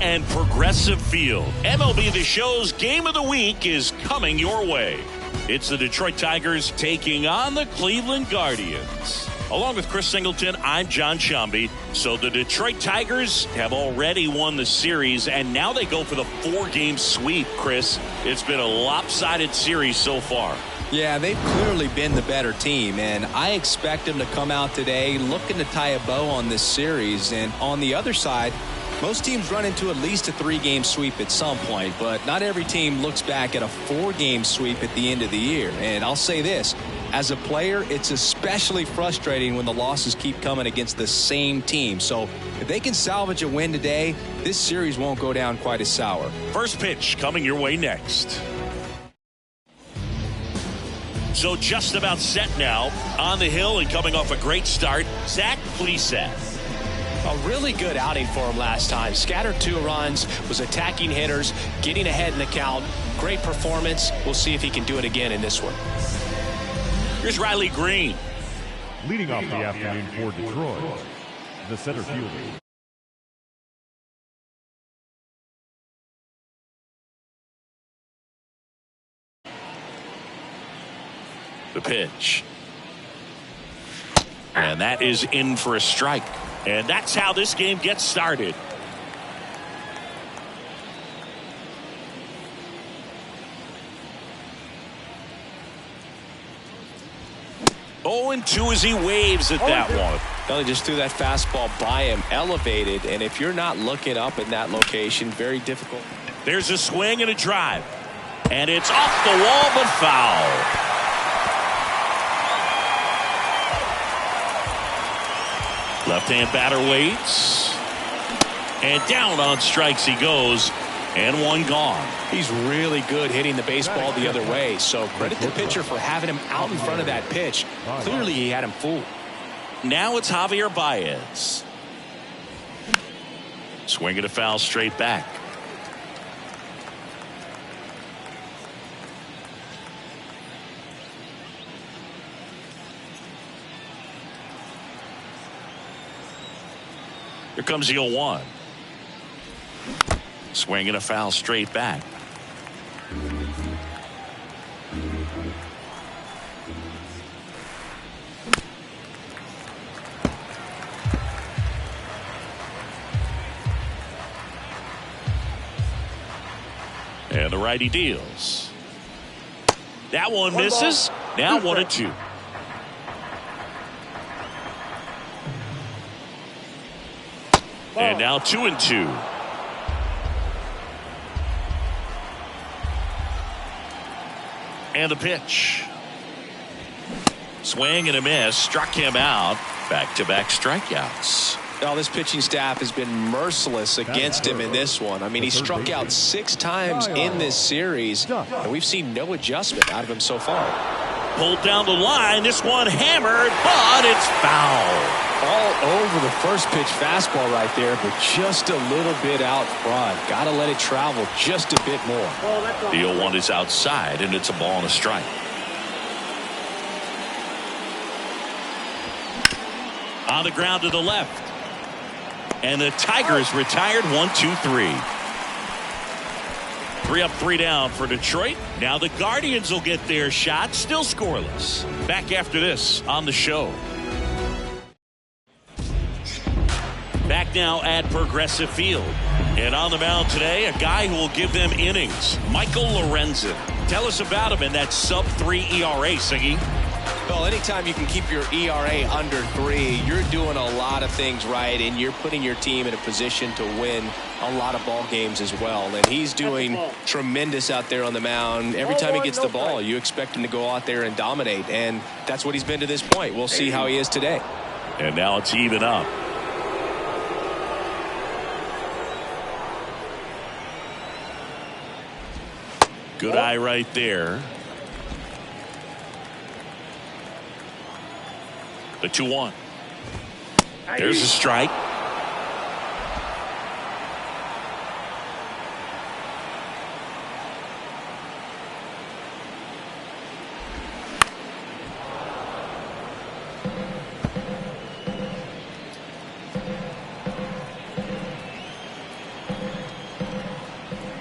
and Progressive Field. MLB The Show's Game of the Week is coming your way. It's the Detroit Tigers taking on the Cleveland Guardians. Along with Chris Singleton, I'm John Shambi. So the Detroit Tigers have already won the series, and now they go for the 4-game sweep, Chris. It's been a lopsided series so far. Yeah, they've clearly been the better team, and I expect them to come out today looking to tie a bow on this series. And on the other side, most teams run into at least a 3-game sweep at some point, but not every team looks back at a 4-game sweep at the end of the year. And I'll say this, as a player, it's especially frustrating when the losses keep coming against the same team. So if they can salvage a win today, this series won't go down quite as sour. First pitch coming your way next. So just about set now on the hill and coming off a great start, Zach Plesath. A really good outing for him last time. Scattered 2 runs, was attacking hitters, getting ahead in the count. Great performance. We'll see if he can do it again in this one. Here's Riley Green. Leading off the afternoon for Detroit, the center fielder. The pitch. And that is in for a strike. And that's how this game gets started. Oh, and 2 as he waves at that one. Well, he just threw that fastball by him, elevated, and if you're not looking up in that location, very difficult. There's a swing and a drive. And it's off the wall, but foul. Left-hand batter waits. And down on strikes he goes. And 1 gone. He's really good hitting the baseball the other way. So credit the pitcher for having him out in front of that pitch. Clearly he had him fooled. Now it's Javier Baez. Swing and a foul straight back. Here comes the 0-1. Swing and a foul straight back. And the righty deals. That one misses. Now 1-2. And now 2-2. And the pitch. Swing and a miss. Struck him out. Back-to-back strikeouts. Well, this pitching staff has been merciless against him in this one. I mean, he struck out 6 times in this series, and we've seen no adjustment out of him so far. Pulled down the line. This one hammered, but it's foul. All over the first pitch fastball right there, but just a little bit out front. Got to let it travel just a bit more. The 0-1 is outside, and it's a ball and a strike. On the ground to the left. And the Tigers retired 1-2-3. 3 up, 3 down for Detroit. Now the Guardians will get their shot, still scoreless. Back after this on the show. Back now at Progressive Field. And on the mound today, a guy who will give them innings, Michael Lorenzen. Tell us about him in that sub-3 ERA, Siggy. Well, anytime you can keep your ERA under 3, you're doing a lot of things right, and you're putting your team in a position to win a lot of ball games as well. And he's doing tremendous out there on the mound. Every time he gets the ball, you expect him to go out there and dominate, and that's what he's been to this point. We'll see how he is today. And now it's even up. Good eye right there. The 2-1. There's a strike.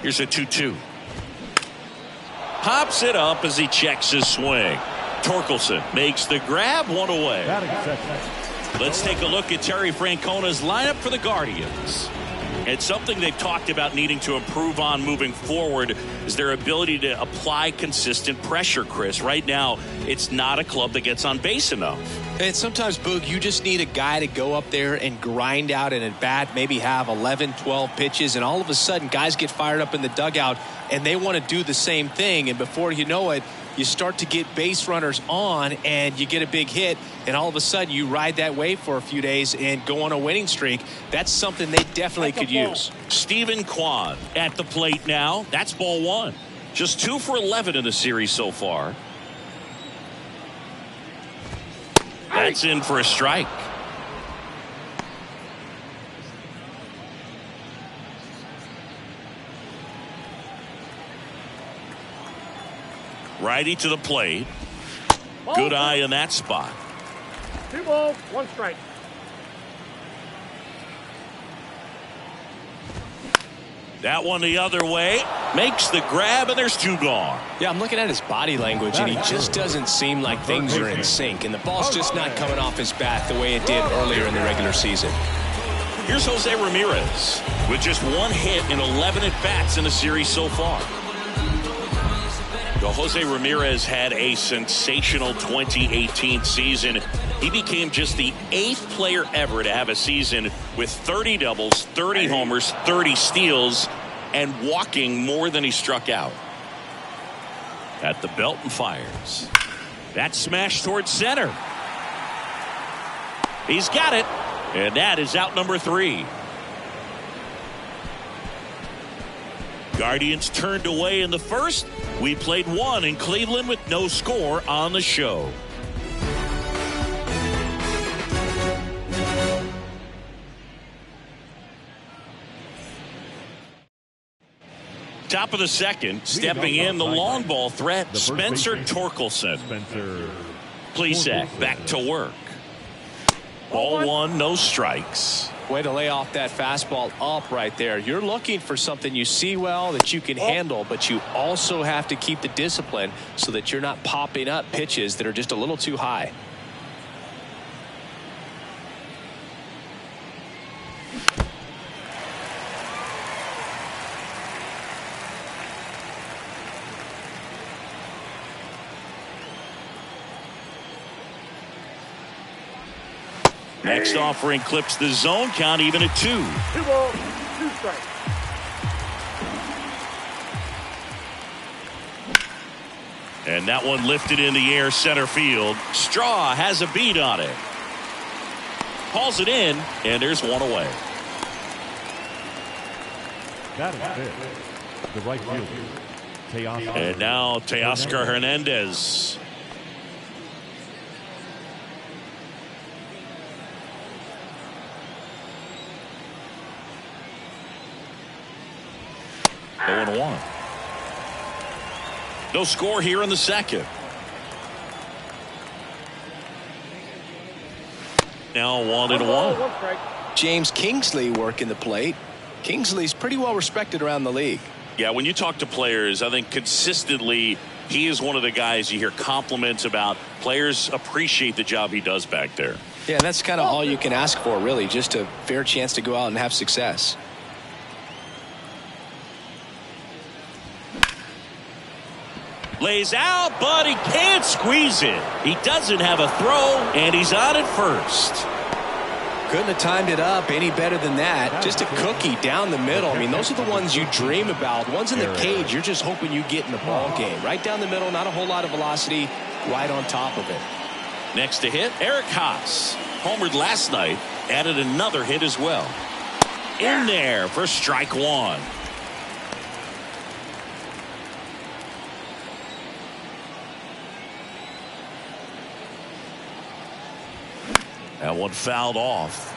Here's a 2-2. Pops it up as he checks his swing. Torkelson makes the grab, one away. Let's take a look at Terry Francona's lineup for the Guardians. It's something they've talked about needing to improve on moving forward is their ability to apply consistent pressure, Chris. Right now, it's not a club that gets on base enough. And sometimes, Boog, you just need a guy to go up there and grind out an at-bat, maybe have 11, 12 pitches, and all of a sudden guys get fired up in the dugout and they want to do the same thing. And before you know it, you start to get base runners on and you get a big hit, and all of a sudden you ride that wave for a few days and go on a winning streak. That's something they definitely could use. Steven Kwan at the plate now. That's ball one. Just 2 for 11 in the series so far. That's in for a strike. Righty to the plate. Good eye in that spot. 2 balls, 1 strike. That one the other way. Makes the grab, and there's 2 gone. Yeah, I'm looking at his body language, and he just doesn't seem like things are in sync. And the ball's just not coming off his bat the way it did earlier in the regular season. Here's Jose Ramirez with just 1 hit in 11 at-bats in the series so far. Jose Ramirez had a sensational 2018 season. He became just the 8th player ever to have a season with 30 doubles, 30 homers, 30 steals, and walking more than he struck out. At the belt and fires. That smash towards center. He's got it, and that is out number 3. Guardians turned away in the first. We played 1 in Cleveland with no score on the show. Top of the second, stepping in the long ball threat, Spencer Torkelson. Plesac back to work. Ball 1, no strikes. Way to lay off that fastball up right there. You're looking for something you see well that you can handle, but you also have to keep the discipline so that you're not popping up pitches that are just a little too high. Next offering clips the zone count even at 2. 2 balls, 2 strikes. And that one lifted in the air center field. Straw has a beat on it. Hauls it in, and there's 1 away. That is it. The right fielder, Teoscar. And now Teoscar Hernandez. Oh, 1. No score here in the second. Now 1-1. James Kingsley working the plate. Kingsley's pretty well respected around the league. Yeah, when you talk to players, I think consistently he is one of the guys you hear compliments about. Players appreciate the job he does back there. Yeah, that's kind of all you can ask for, really, just a fair chance to go out and have success. Lays out, but he can't squeeze it. He doesn't have a throw, and he's on at first. Couldn't have timed it up any better than that. Just a cookie down the middle. I mean, those are the ones you dream about. Ones in the cage, you're just hoping you get in the ball game. Right down the middle, not a whole lot of velocity, right on top of it. Next to hit, Eric Haas. Homered last night, added another hit as well. In there for strike 1. That one fouled off.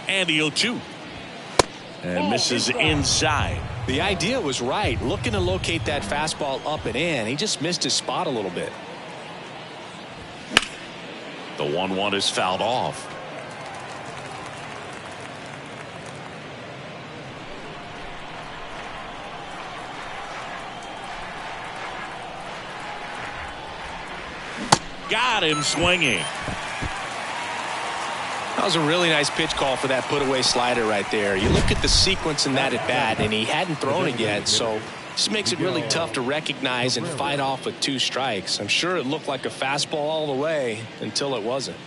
And the 0-2. And misses inside. The idea was right. Looking to locate that fastball up and in. He just missed his spot a little bit. The 1-1 is fouled off. Got him swinging. That was a really nice pitch call for that put-away slider right there. You look at the sequence in that at-bat, and he hadn't thrown it yet, so this makes it really tough to recognize and fight off with 2 strikes. I'm sure it looked like a fastball all the way until it wasn't.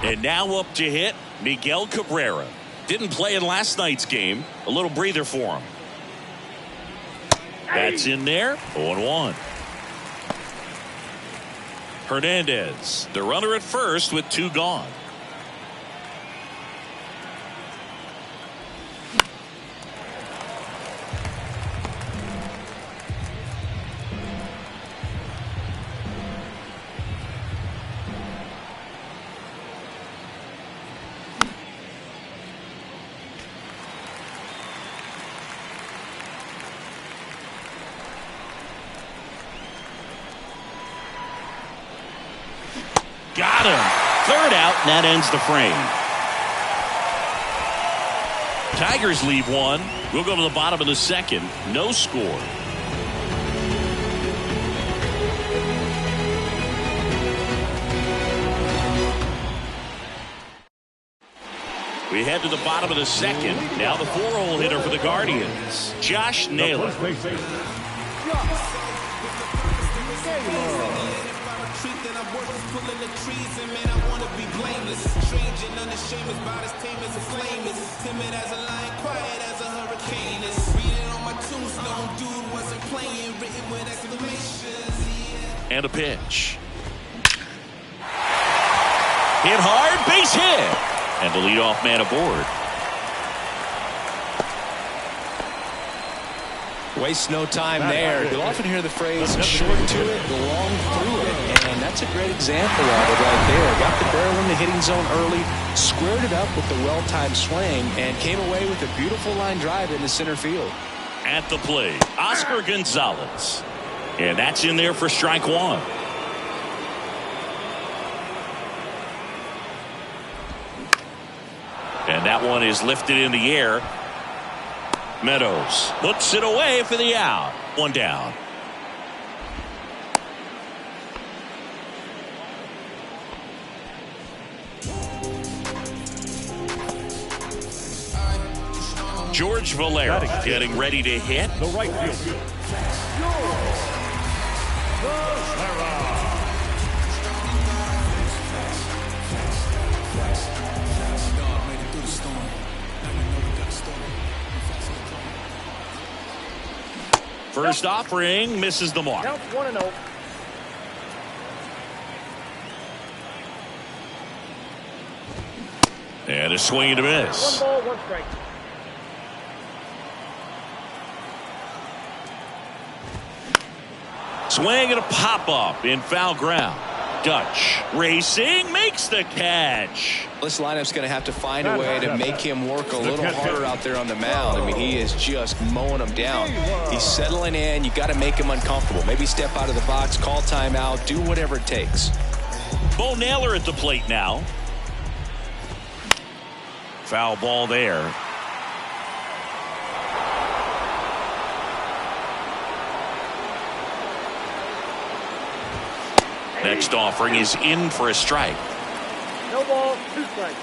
And now up to hit, Miguel Cabrera. Didn't play in last night's game. A little breather for him. That's in there. 0-1. Hernandez, the runner at first with 2 gone. Got him. 3rd out, and that ends the frame. Tigers leave 1. We'll go to the bottom of the 2nd. No score. We head to the bottom of the 2nd. Now the 4-hole hitter for the Guardians, Josh Naylor. Pulling the trees and man, I wanna be blameless. Strange and unashamed, about as tame as a flame is. Timid as a lion, quiet as a hurricane is. Reading on my tombstone, dude wasn't playing, written with exclamations. Yeah. And a pitch. Hit hard, base hit. And the leadoff man aboard. Waste no time there. You'll often hear the phrase short to it, long through it. And that's a great example of it right there. Got the barrel in the hitting zone early, squared it up with the well-timed swing, and came away with a beautiful line drive into center field. At the plate, Oscar Gonzalez. And that's in there for strike 1. And that one is lifted in the air. Meadows puts it away for the out. 1 down. George Valera getting ready to hit. The right fielder, Valera. First offering misses the mark. Counts 1-0. And a swing and a miss. 1 ball, 1 strike. Swing and a pop up in foul ground. Dutch racing, makes the catch. This lineup's going to have to find a way to make him work a little harder out there on the mound. I mean, he is just mowing them down. He's settling in. You got to make him uncomfortable. Maybe step out of the box, call timeout, do whatever it takes. Bo Naylor at the plate now. Foul ball there. Next offering is in for a strike. No ball, 2 strikes.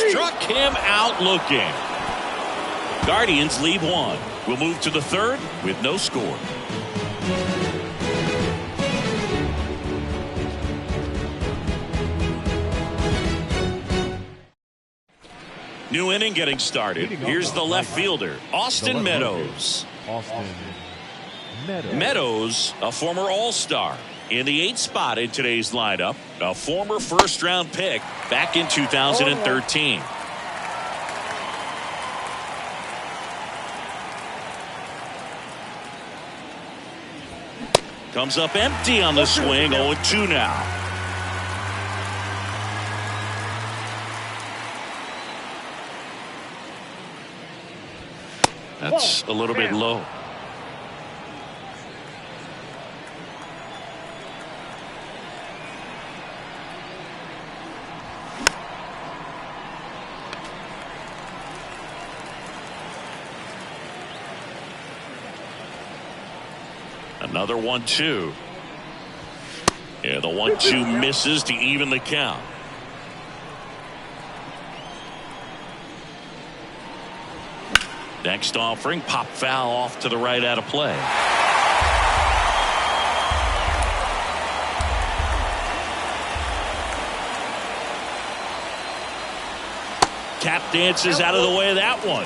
Struck him out looking. Guardians lead 1. We'll move to the 3rd with no score. New inning getting started. Here's the left fielder, Austin Meadows. Meadows, a former All-Star, in the 8th spot in today's lineup, a former first-round pick back in 2013. Comes up empty on the swing. 0-2 now. That's a little bit low. Another 1-2. Yeah, the 1-2 misses to even the count. Next offering, pop foul off to the right out of play. Tap dances out of the way of that one.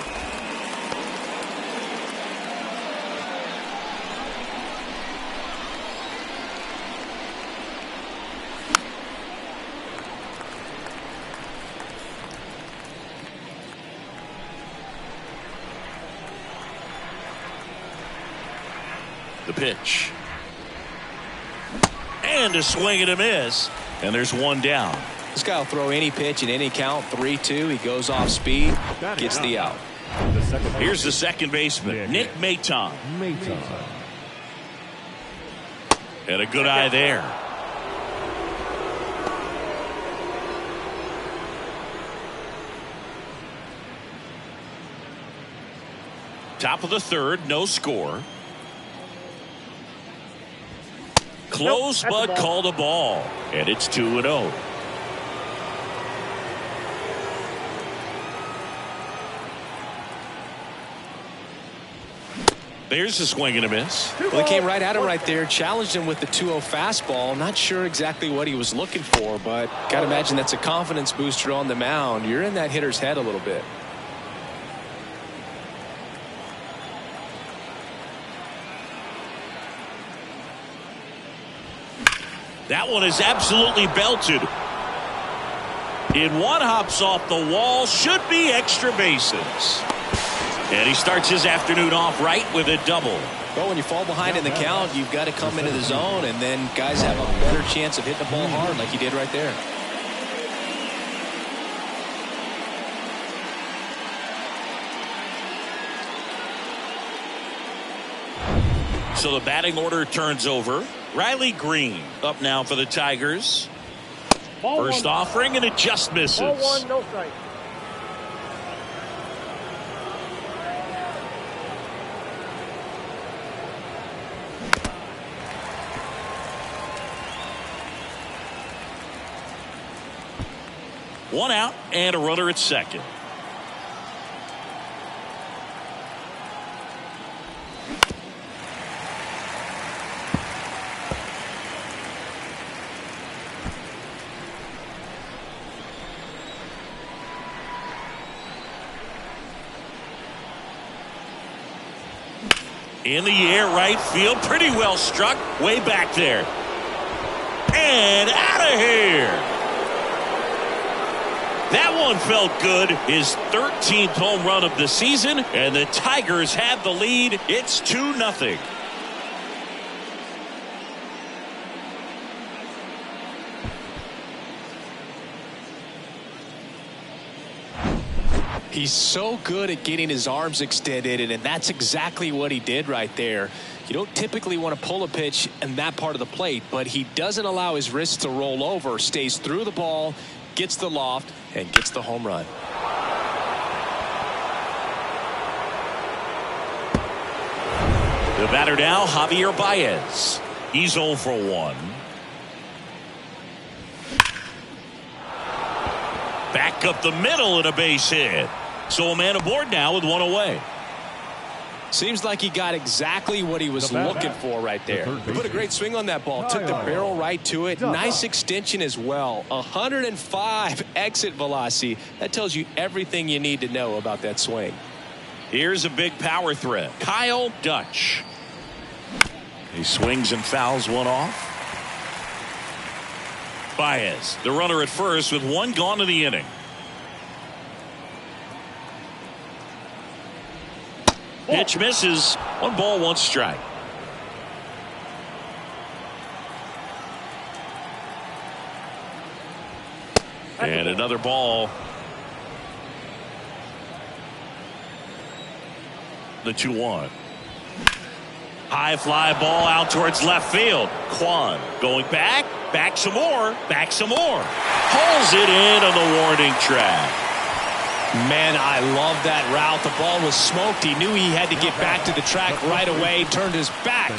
The pitch. And a swing and a miss. And there's one down. This guy will throw any pitch in any count. 3-2. He goes off speed. Gets the out. Here's the second baseman, Nick Maton. Had a good eye there. Top of the third, no score. Close, but called a ball. And it's 2-0. There's a swing and a miss. Well, he came right at him right there, challenged him with the 2-0 fastball. Not sure exactly what he was looking for, but got to imagine that's a confidence booster on the mound. You're in that hitter's head a little bit. That one is absolutely belted. In one, hops off the wall, should be extra bases. And he starts his afternoon off right with a double. Well, when you fall behind in the count, you've got to come into the zone, and then guys have a better chance of hitting the ball hard like he did right there. So the batting order turns over. Riley Green up now for the Tigers. First offering, and it just misses. Ball one, no strike. One out and a runner at second. In the air, right field, pretty well struck, way back there. And out of here. That one felt good. His 13th home run of the season, and the Tigers have the lead. It's 2-0. He's so good at getting his arms extended, and that's exactly what he did right there. You don't typically want to pull a pitch in that part of the plate, but he doesn't allow his wrists to roll over, stays through the ball, gets the loft, and gets the home run. The batter now, Javier Baez. He's 0 for 1. Back up the middle and a base hit. So a man aboard now with one away. Seems like he got exactly what he was looking for right there. He put a great swing on that ball. Took the barrel right to it. Nice extension as well. 105 exit velocity. That tells you everything you need to know about that swing. Here's a big power threat. Kyle Dutch. He swings and fouls one off. Baez, the runner at first with one gone in the inning. Pitch misses. 1 ball, 1 strike. And another ball. The 2-1. High fly ball out towards left field. Kwan going back some more, pulls it in on the warning track. Man, I love that route. The ball was smoked. He knew he had to get back to the track right away. Turned his back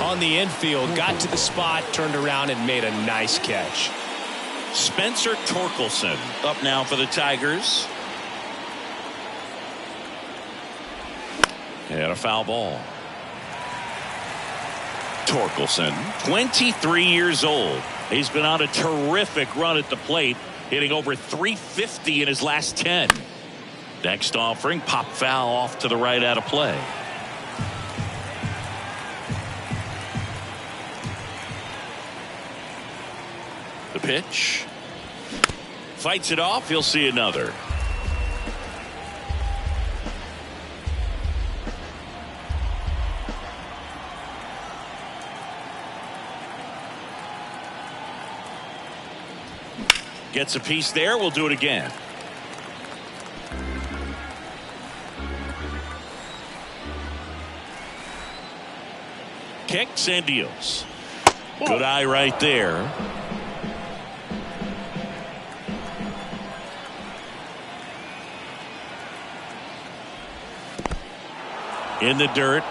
on the infield, got to the spot, turned around and made a nice catch. Spencer Torkelson up now for the Tigers. And a foul ball. Torkelson, 23 years old. He's been on a terrific run at the plate, hitting over 350 in his last 10. Next offering, pop foul off to the right out of play. The pitch. Fights it off. He'll see another. Gets a piece there. We'll do it again. Kicks and deals. Good eye right there. In the dirt.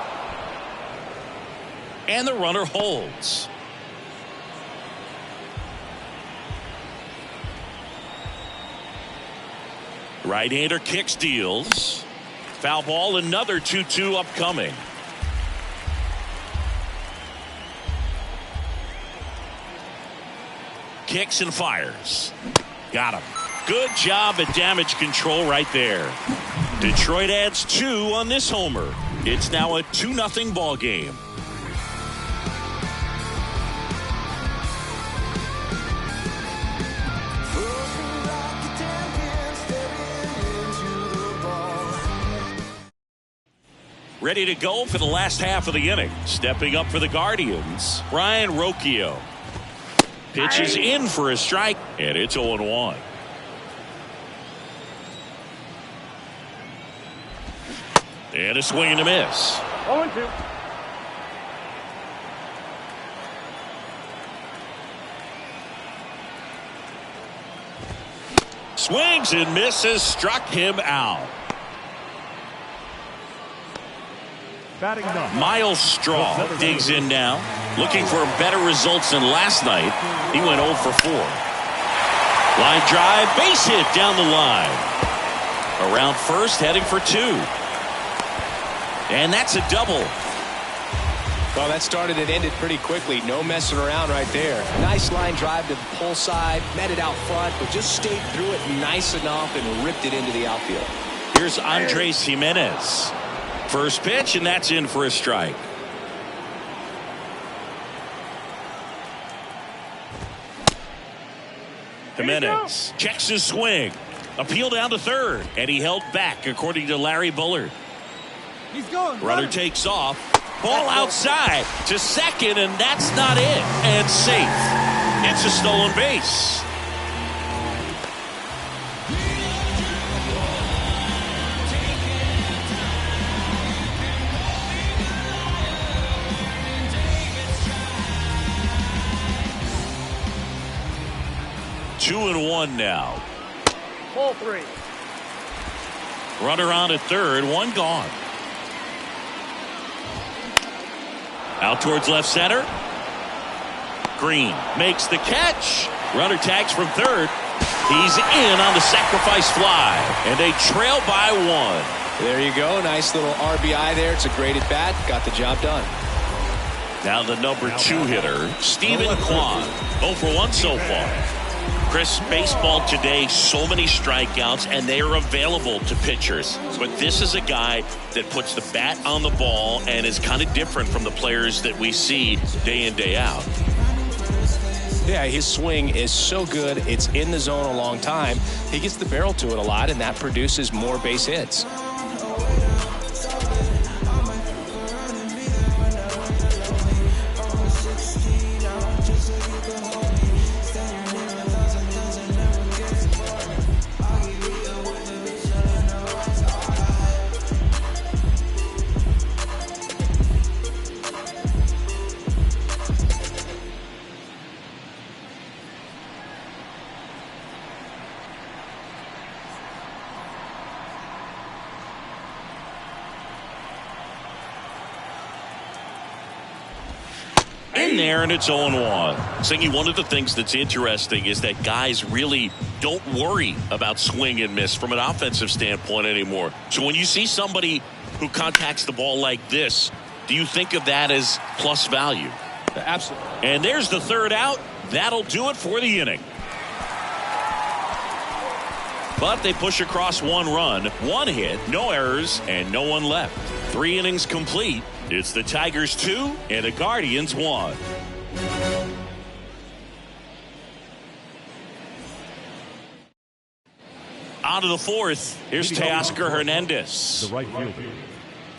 And the runner holds. Right-hander kicks, deals. Foul ball, another 2-2 upcoming. Kicks and fires. Got him. Good job at damage control right there. Detroit adds 2 on this homer. It's now a 2-0 ball game. Ready to go for the last half of the inning. Stepping up for the Guardians, Ryan Rocchio. Pitches in for a strike, and it's 0-1. And a swing and a miss. 0-2. Swings and misses, struck him out. Batting ninth. Miles Straw digs in now, looking for better results than last night. He went 0 for 4. Line drive, base hit down the line. Around first, heading for 2. And that's a double. Well, that started and ended pretty quickly. No messing around right there. Nice line drive to the pull side, met it out front, but just stayed through it nice enough and ripped it into the outfield. Here's Andres Jimenez. First pitch, and that's in for a strike. Jimenez checks his swing. Appeal down to third, and he held back, according to Larry Bullard. He's going. Runner takes off. Ball outside to second, and that's not it. And safe. It's a stolen base. Two and one now. Ball 3. Runner on at third, one gone. Out towards left center. Green makes the catch. Runner tags from third. He's in on the sacrifice fly, and they trail by 1. There you go. Nice little RBI there. It's a great at bat. Got the job done. Now the number 2 hitter, Stephen Kwan. 0 for 1 so far. Chris, baseball today, so many strikeouts, and they are available to pitchers. But this is a guy that puts the bat on the ball and is kind of different from the players that we see day in, day out. Yeah, his swing is so good. It's in the zone a long time. He gets the barrel to it a lot, and that produces more base hits. in there, and it's 0-1. Singy, one of the things that's interesting is that guys really don't worry about swing and miss from an offensive standpoint anymore. So when you see somebody who contacts the ball like this, do you think of that as plus value? Absolutely. And there's the third out. That'll do it for the inning. But they push across 1 run, 1 hit, no errors, and no one left. 3 innings complete. It's the Tigers 2 and the Guardians 1. On to the 4th. Here's Teoscar Hernandez. The right fielder,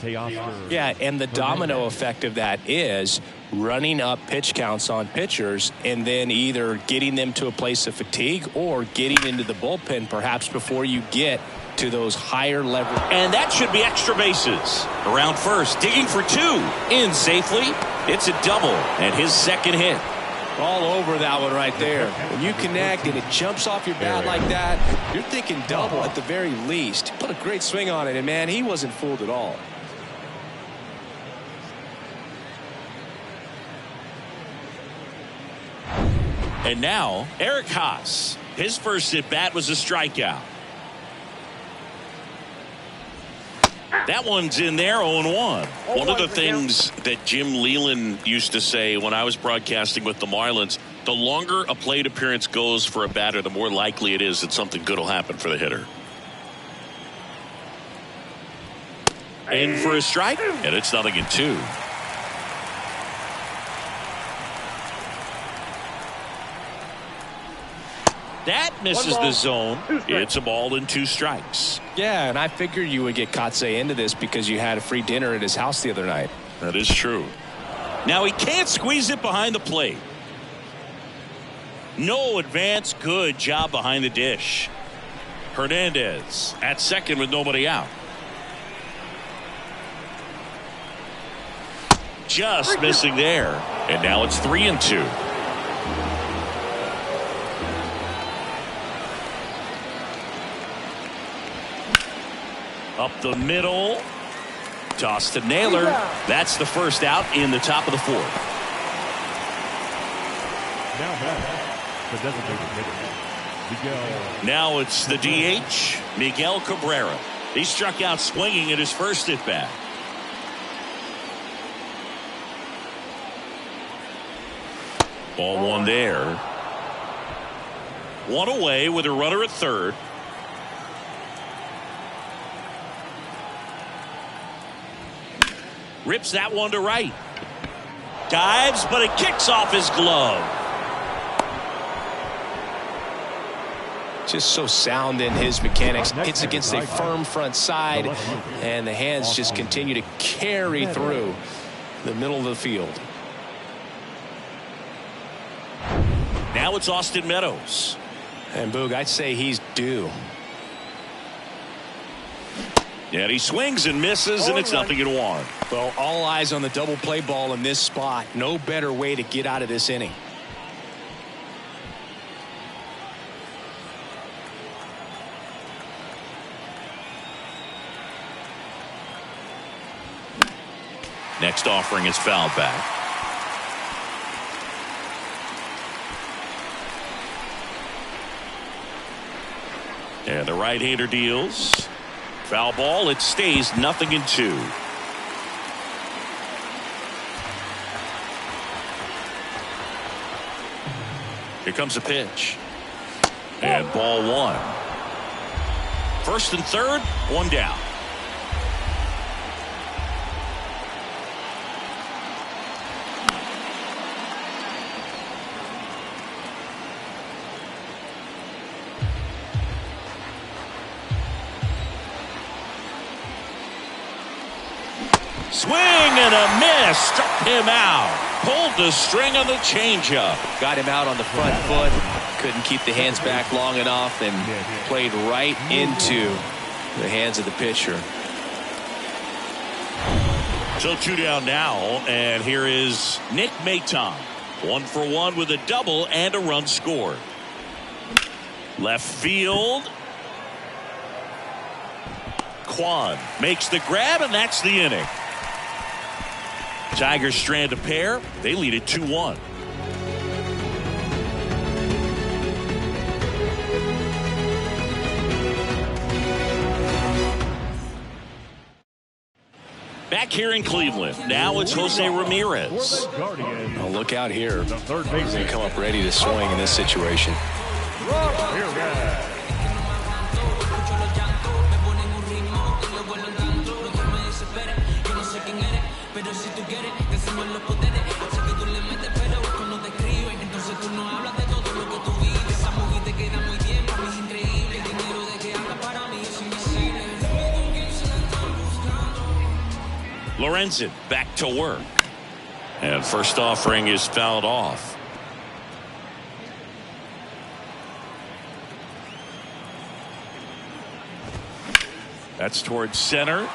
Teoscar. Yeah, and the domino effect of that is running up pitch counts on pitchers and then either getting them to a place of fatigue or getting into the bullpen perhaps before you get to those higher level. And that should be extra bases. Around first, digging for 2. In safely. It's a double and his second hit. All over that one right there. When you connect and it jumps off your bat like that, you're thinking double at the very least. Put a great swing on it, and man, he wasn't fooled at all. And now, Eric Haas. His first at bat was a strikeout. That one's in there, 0-1. One of the things that Jim Leyland used to say when I was broadcasting with the Marlins, the longer a plate appearance goes for a batter, the more likely it is that something good will happen for the hitter. In for a strike, and it's 0-2. That misses the zone. It's a ball and 2 strikes. Yeah, and I figured you would get Kotsay into this because you had a free dinner at his house the other night. That is true. Now he can't squeeze it behind the plate. No advance. Good job behind the dish. Hernandez at second with nobody out. Just missing there. And now it's 3-2. Up the middle. Toss to Naylor. That's the first out in the top of the 4th. Now back, the designated hitter, Miguel. Now it's the DH, Miguel Cabrera. He struck out swinging at his first at bat. Ball 1 there. 1 away with a runner at third. Rips that one to right. Dives, but it kicks off his glove. Just so sound in his mechanics. Hits against a firm front side, and the hands just continue to carry through the middle of the field. Now it's Austin Meadows. And Boog, I'd say he's due. And he swings and misses, and it's 0-1. Well, all eyes on the double play ball in this spot. No better way to get out of this inning. Next offering is fouled back. And the right-hander deals. Foul ball. It stays 0-2. Here comes a pitch. And ball 1. First and third, 1 down. Swing and a miss. Struck him out. Pulled the string on the changeup. Got him out on the front foot. Couldn't keep the hands back long enough and played right into the hands of the pitcher. So 2 down now, and here is Nick Maton. 1 for 1 with a double and a run scored. Left field. Kwan makes the grab, and that's the inning. Tigers strand a pair. They lead it 2-1. Back here in Cleveland, now it's Jose Ramirez. Oh, look out here. The third He's baseman. going to come up ready to swing in this situation. Lorenzen back to work. And first offering is fouled off. That's towards center.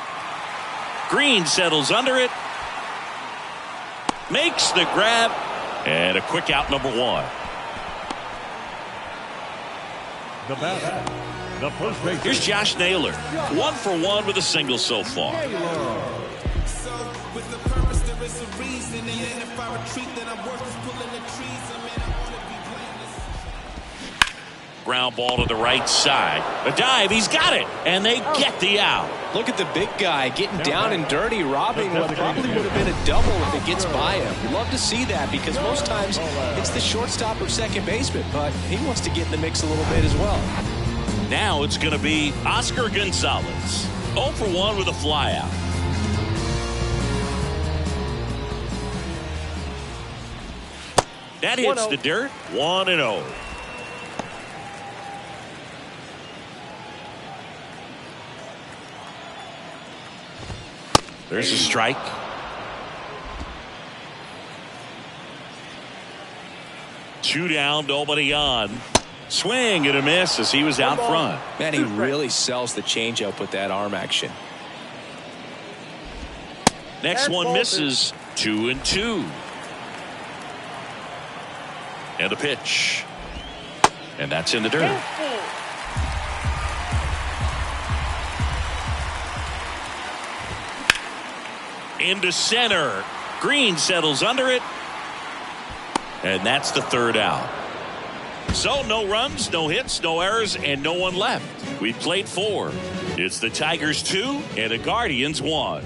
Green settles under it. Makes the grab. And a quick out, number one. The batter, the first baseman. Here's Josh Naylor. 1 for 1 with a single so far. So, with the purpose, there is a reason. And then if I retreat, then I'm worth is pulling the trees. I mean, I want to be blameless. Ground ball to the right side. A dive, he's got it. And they get the out. Look at the big guy getting down and dirty, robbing what probably would have been a double if it gets by him. You love to see that because most times it's the shortstop or second baseman, but he wants to get in the mix a little bit as well. Now it's going to be Oscar Gonzalez. 0 for 1 with a flyout. That hits the dirt. 1-0. There's a strike. Two down, nobody on. Swing and a miss as he was out front. Man, he really sells the changeup with that arm action. Next one misses. 2-2. And the pitch. And that's in the dirt. Into center. Green settles under it. And that's the third out. So no runs, no hits, no errors, and no one left. We played 4. It's the Tigers 2 and the Guardians 1.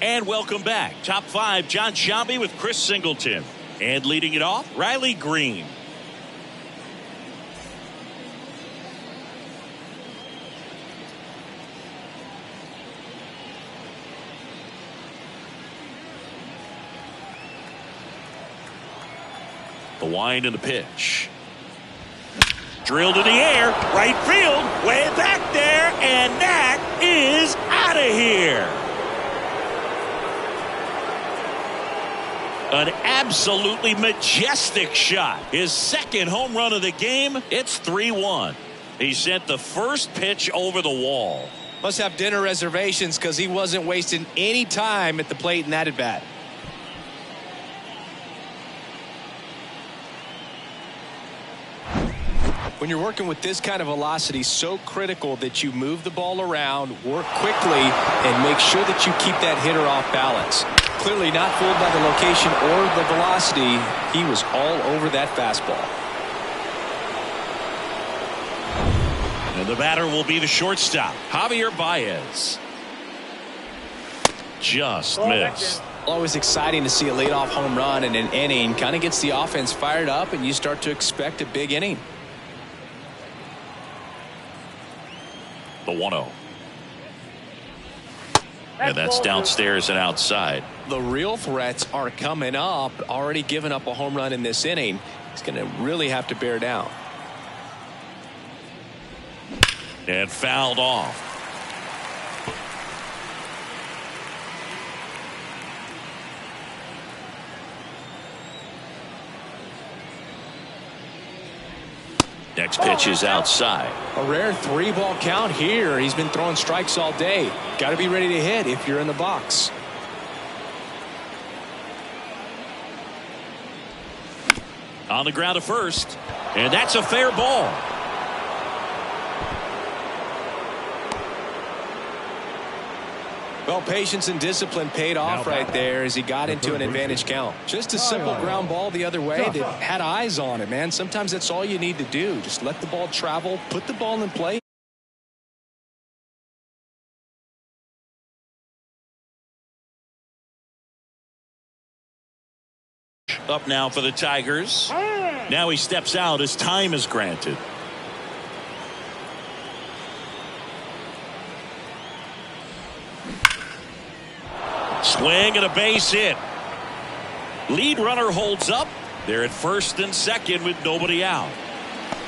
And welcome back. Top 5, John Sciambi with Chris Singleton. And leading it off, Riley Green. The wind and the pitch. Drilled in the air, right field, way back there, and that is out of here. An absolutely majestic shot. His second home run of the game. It's 3-1. He sent the first pitch over the wall. Must have dinner reservations because he wasn't wasting any time at the plate in that at bat. When you're working with this kind of velocity, so critical that you move the ball around, work quickly, and make sure that you keep that hitter off balance. Clearly not fooled by the location or the velocity. He was all over that fastball. And the batter will be the shortstop, Javier Baez. Just missed. Always exciting to see a leadoff home run in an inning. Kind of gets the offense fired up, and you start to expect a big inning. The 1-0. And that's downstairs and outside. The real threats are coming up. Already given up a home run in this inning. He's going to really have to bear down. And fouled off. Next pitch is outside. A rare 3-ball count here. He's been throwing strikes all day. Got to be ready to hit if you're in the box. On the ground to first. And that's a fair ball. Well, patience and discipline paid off right there as he got into an advantage count. Just a simple ground ball the other way that had eyes on it, man. Sometimes that's all you need to do. Just let the ball travel, put the ball in play. Up now for the Tigers. Now he steps out as time is granted. Swing and a base hit. Lead runner holds up. They're at first and second with nobody out.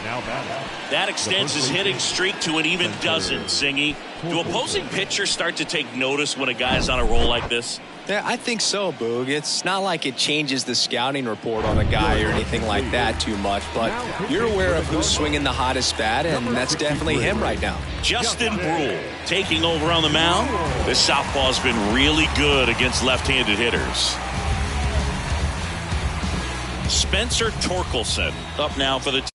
Now batting. That extends his hitting streak to an even dozen, Singy. Do opposing pitchers start to take notice when a guy's on a roll like this? Yeah, I think so, Boog. It's not like it changes the scouting report on a guy or anything like that too much, but you're aware of who's swinging the hottest bat, and that's definitely him right now. Justin Brule taking over on the mound. This southpaw's been really good against left-handed hitters. Spencer Torkelson up now for the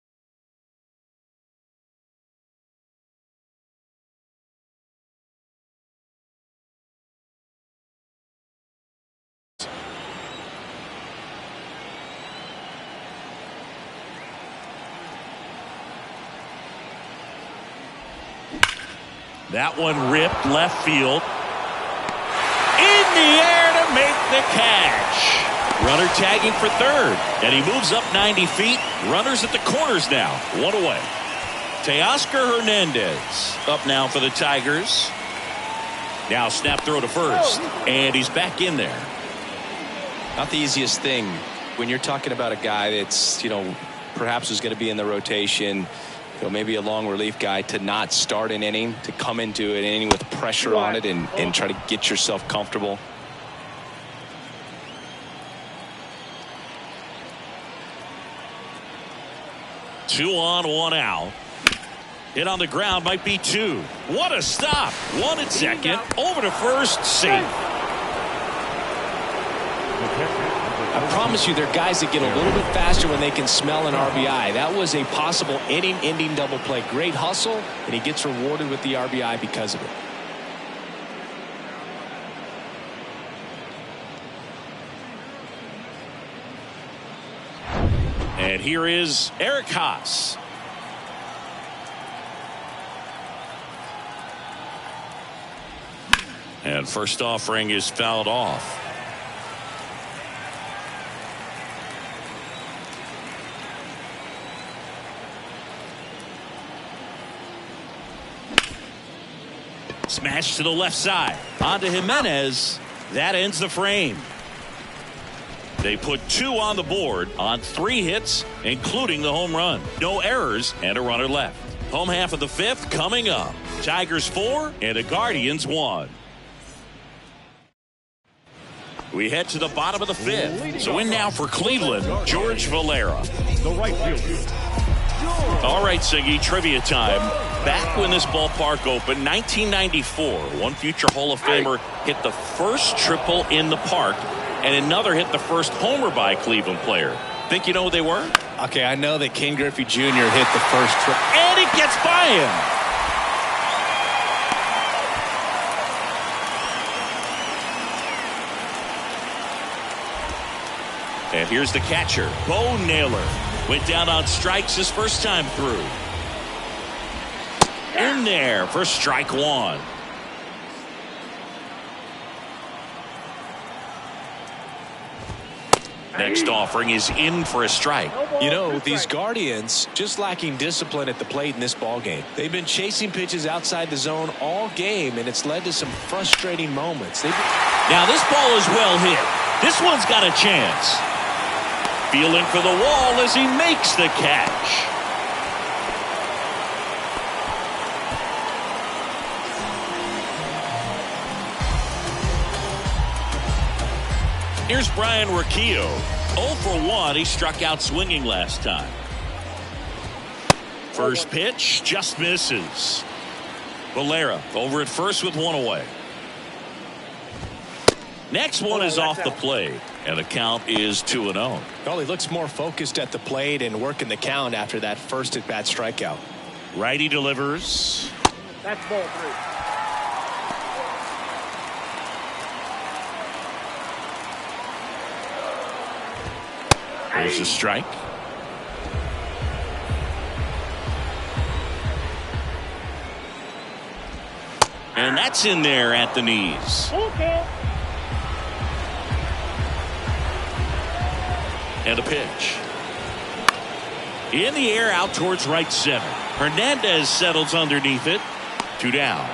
That one ripped left field. In the air to make the catch. Runner tagging for third. And he moves up 90 feet. Runners at the corners now. One away. Teoscar Hernandez up now for the Tigers. Now snap throw to first. And he's back in there. Not the easiest thing when you're talking about a guy that's, perhaps is going to be in the rotation. Maybe a long relief guy, to not start an inning, to come into an inning with pressure on it and try to get yourself comfortable. Two on, one out. Hit on the ground, might be two. What a stop. One at second, over to first, safe. I promise you, there are guys that get a little bit faster when they can smell an RBI. That was a possible inning-ending double play. Great hustle, and he gets rewarded with the RBI because of it. And here is Eric Haas. And first offering is fouled off. Smash to the left side. On to Jimenez. That ends the frame. They put two on the board on 3 hits, including the home run. No errors and a runner left. Home half of the 5th coming up. Tigers 4 and the Guardians 1. We head to the bottom of the 5th. So in now for Cleveland, George Valera. The right fielder. All right, Siggy, trivia time. Back when this ballpark opened, 1994, one future Hall of Famer hit the first triple in the park, and another hit the first homer by a Cleveland player. Think you know who they were? Okay, I know that Ken Griffey Jr. hit the first triple. And it gets by him. And here's the catcher, Bo Naylor. Went down on strikes his first time through. In there for strike one. Next offering is in for a strike. These Guardians just lacking discipline at the plate in this ballgame. They've been chasing pitches outside the zone all game, and it's led to some frustrating moments. Now this ball is well hit. This one's got a chance. Feeling for the wall as he makes the catch. Here's Brian Rocchio. 0 for 1. He struck out swinging last time. First pitch just misses. Valera over at first with one away. Next one is off the plate, and the count is 2-0. Well, he looks more focused at the plate and working the count after that first at-bat strikeout. Righty delivers. That's ball 3. There's a strike. And that's in there at the knees. And a pitch. In the air out towards right center. Hernandez settles underneath it. 2 down.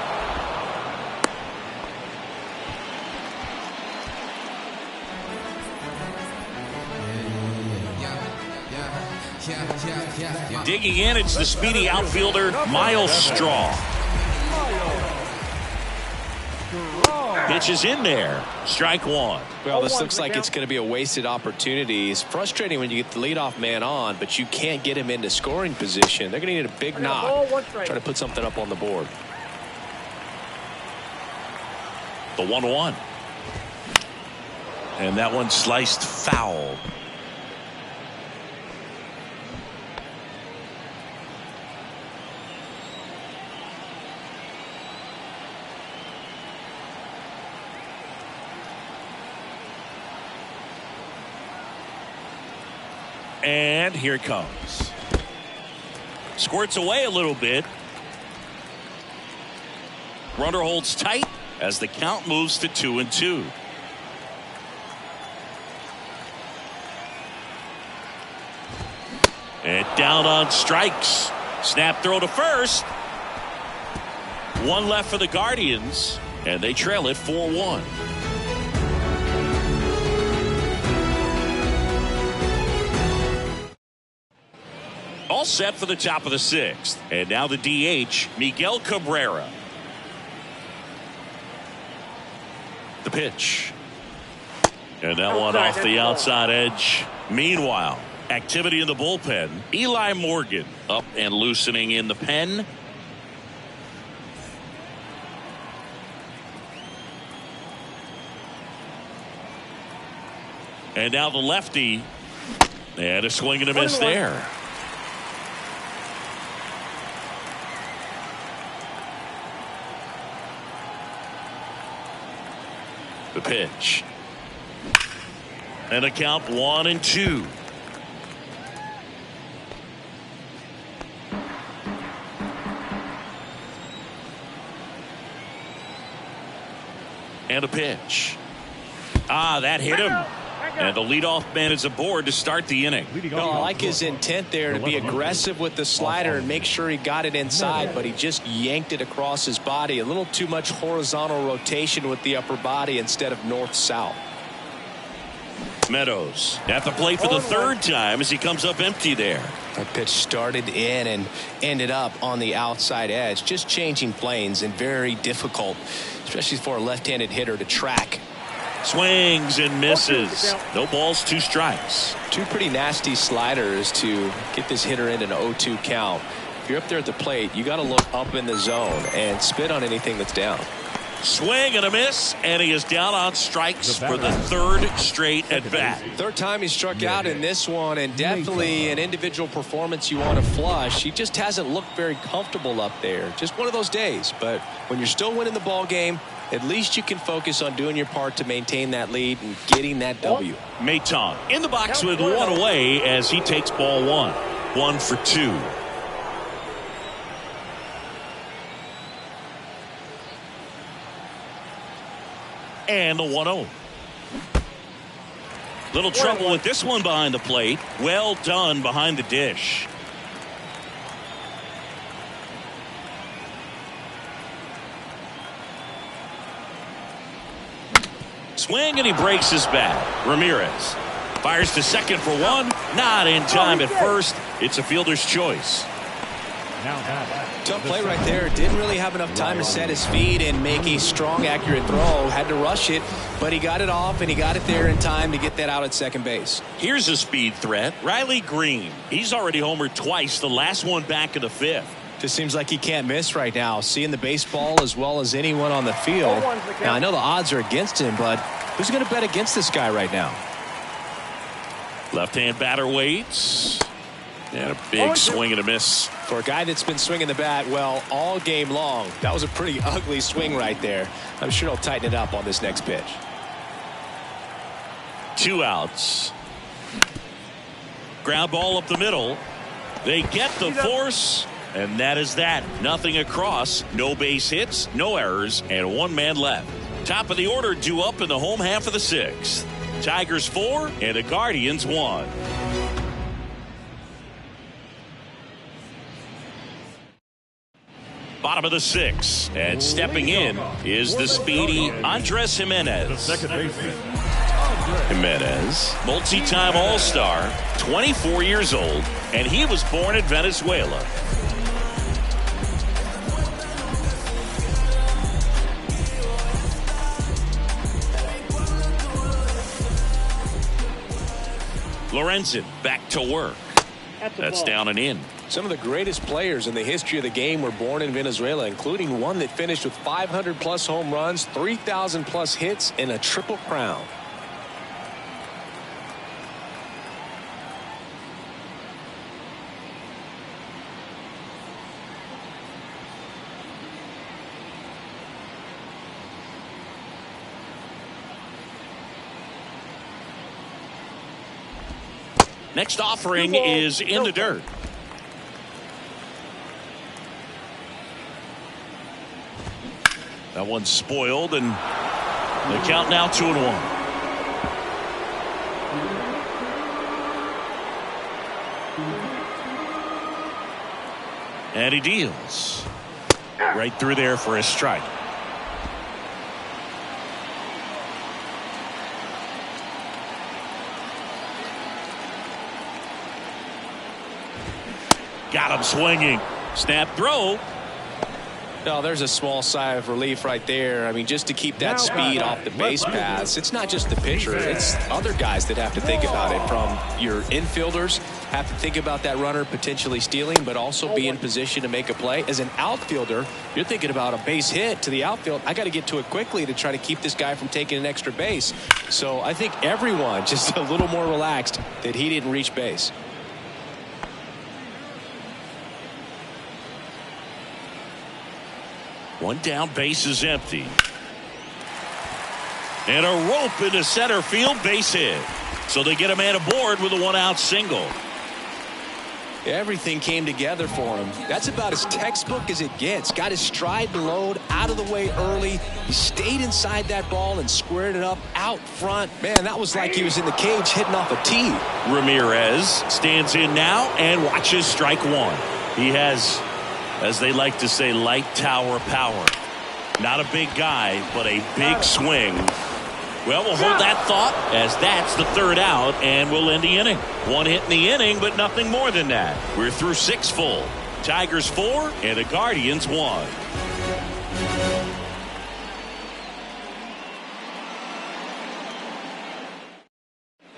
Digging in, it's the speedy outfielder, Miles Straw. Pitch is in there. Strike 1. Well, this looks like it's going to be a wasted opportunity. It's frustrating when you get the leadoff man on, but you can't get him into scoring position. They're going to need a big knock. Try to put something up on the board. The 1-1. And that one sliced foul. And here it comes. Squirts away a little bit. Runner holds tight as the count moves to 2-2. And down on strikes. Snap throw to first. One left for the Guardians, and they trail it 4-1. All set for the top of the 6th. And now the DH, Miguel Cabrera. The pitch. And that one off the outside edge. Meanwhile, activity in the bullpen. Eli Morgan up and loosening in the pen. And now the lefty. And a swing and a miss there. The pitch. And a count 1-2. And a pitch. That hit him. And the leadoff man is aboard to start the inning. No, I like his intent there to be aggressive with the slider and make sure he got it inside, but he just yanked it across his body. A little too much horizontal rotation with the upper body instead of north-south. Meadows at the plate for the 3rd time as he comes up empty there. That pitch started in and ended up on the outside edge. Just changing planes and very difficult, especially for a left-handed hitter to track. Swings and misses. No balls, 2 strikes. 2 pretty nasty sliders to get this hitter in an 0-2 count. If you're up there at the plate, you got to look up in the zone and spit on anything that's down. Swing and a miss, and he is down on strikes for the 3rd straight at bat. 3rd time he struck out in this one, and definitely an individual performance you want to flush. He just hasn't looked very comfortable up there. Just one of those days. But when you're still winning the ball game, at least you can focus on doing your part to maintain that lead and getting that W. Maton in the box with 1 away as he takes ball 1. 1 for 2. And the 1-0. Little trouble with this one behind the plate. Well done behind the dish. Swing and he breaks his bat. Ramirez fires to second for 1. Not in time at first. It's a fielder's choice. Tough play right there. Didn't really have enough time to set his feet and make a strong, accurate throw. Had to rush it, but he got it off and he got it there in time to get that out at second base. Here's a speed threat. Riley Green. He's already homered twice. The last one back in the 5th. Just seems like he can't miss right now. Seeing the baseball as well as anyone on the field. Now, I know the odds are against him, but who's going to bet against this guy right now? Left-hand batter waits. And a big swing and a miss. For a guy that's been swinging the bat, well, all game long. That was a pretty ugly swing right there. I'm sure he'll tighten it up on this next pitch. 2 outs. Ground ball up the middle. They get the force, and that is that. Nothing across, no base hits, no errors, and one man left. Top of the order due up in the home half of the sixth. Tigers 4 and the Guardians 1. Bottom of the sixth, and stepping in is the speedy Andres Jimenez. The second baseman. Jimenez, multi-time All-Star, 24 years old, and he was born in Venezuela. Lorenzen back to work. That's down and in. Some of the greatest players in the history of the game were born in Venezuela, including one that finished with 500+ home runs, 3,000+ hits, and a triple crown. Next offering is in the dirt. That one's spoiled, and the count now 2-1. And he deals right through there for a strike. Got him swinging. Snap throw. No, there's a small sigh of relief right there. I mean, just to keep that speed off the base paths. It's not just the pitcher. It's other guys that have to think about it. From your infielders have to think about that runner potentially stealing, but also be in position to make a play. As an outfielder, you're thinking about a base hit to the outfield. I got to get to it quickly to try to keep this guy from taking an extra base. So I think everyone just a little more relaxed that he didn't reach base. One down, base is empty. And a rope into center field, base hit. So they get a man aboard with a one-out single. Everything came together for him. That's about as textbook as it gets. Got his stride load out of the way early. He stayed inside that ball and squared it up out front. Man, that was like he was in the cage hitting off a tee. Ramirez stands in now and watches strike one. He has, as they like to say, light tower power. Not a big guy, but a big swing. Well, we'll hold that thought as that's the third out, and we'll end the inning. One hit in the inning, but nothing more than that. We're through 6 full. Tigers 4 and the Guardians 1.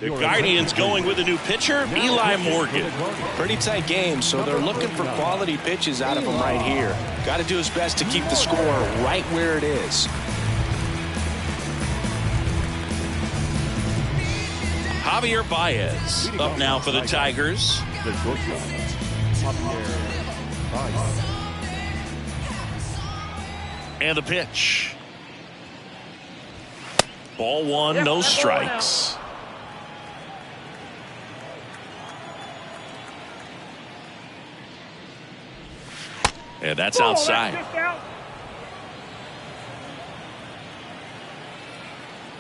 The Guardians going with a new pitcher, Eli Morgan. Pretty tight game, so they're looking for quality pitches out of him right here. Got to do his best to keep the score right where it is. Javier Baez up now for the Tigers. The shortstop, Javier Baez. And the pitch. Ball one, no strikes. And that's outside.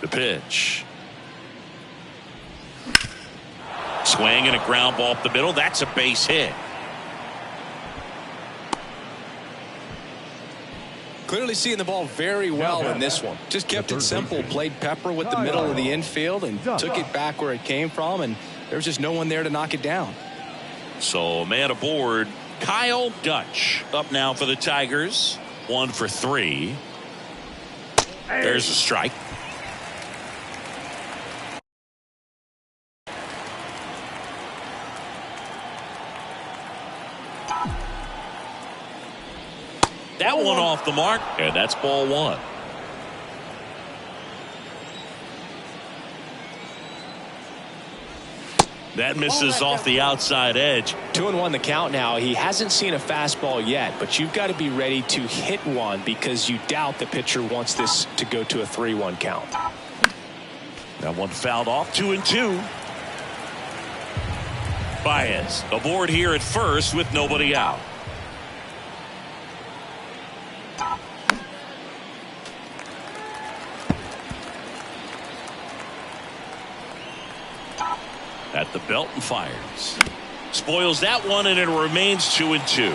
The pitch. Swing and a ground ball up the middle. That's a base hit. Clearly seeing the ball very well in this one. Just kept it simple. Played pepper with the middle of the infield and took it back where it came from. And there was just no one there to knock it down. So man aboard. Kyle Dutch up now for the Tigers. 1 for 3. There's a strike. That one off the mark, and that's ball one. That misses off the outside edge. 2-1 the count now. He hasn't seen a fastball yet, but you've got to be ready to hit one because you doubt the pitcher wants this to go to a 3-1 count. That one fouled off. 2-2. Baez aboard here at first with nobody out. At the belt and fires. Spoils that one, and it remains 2-2.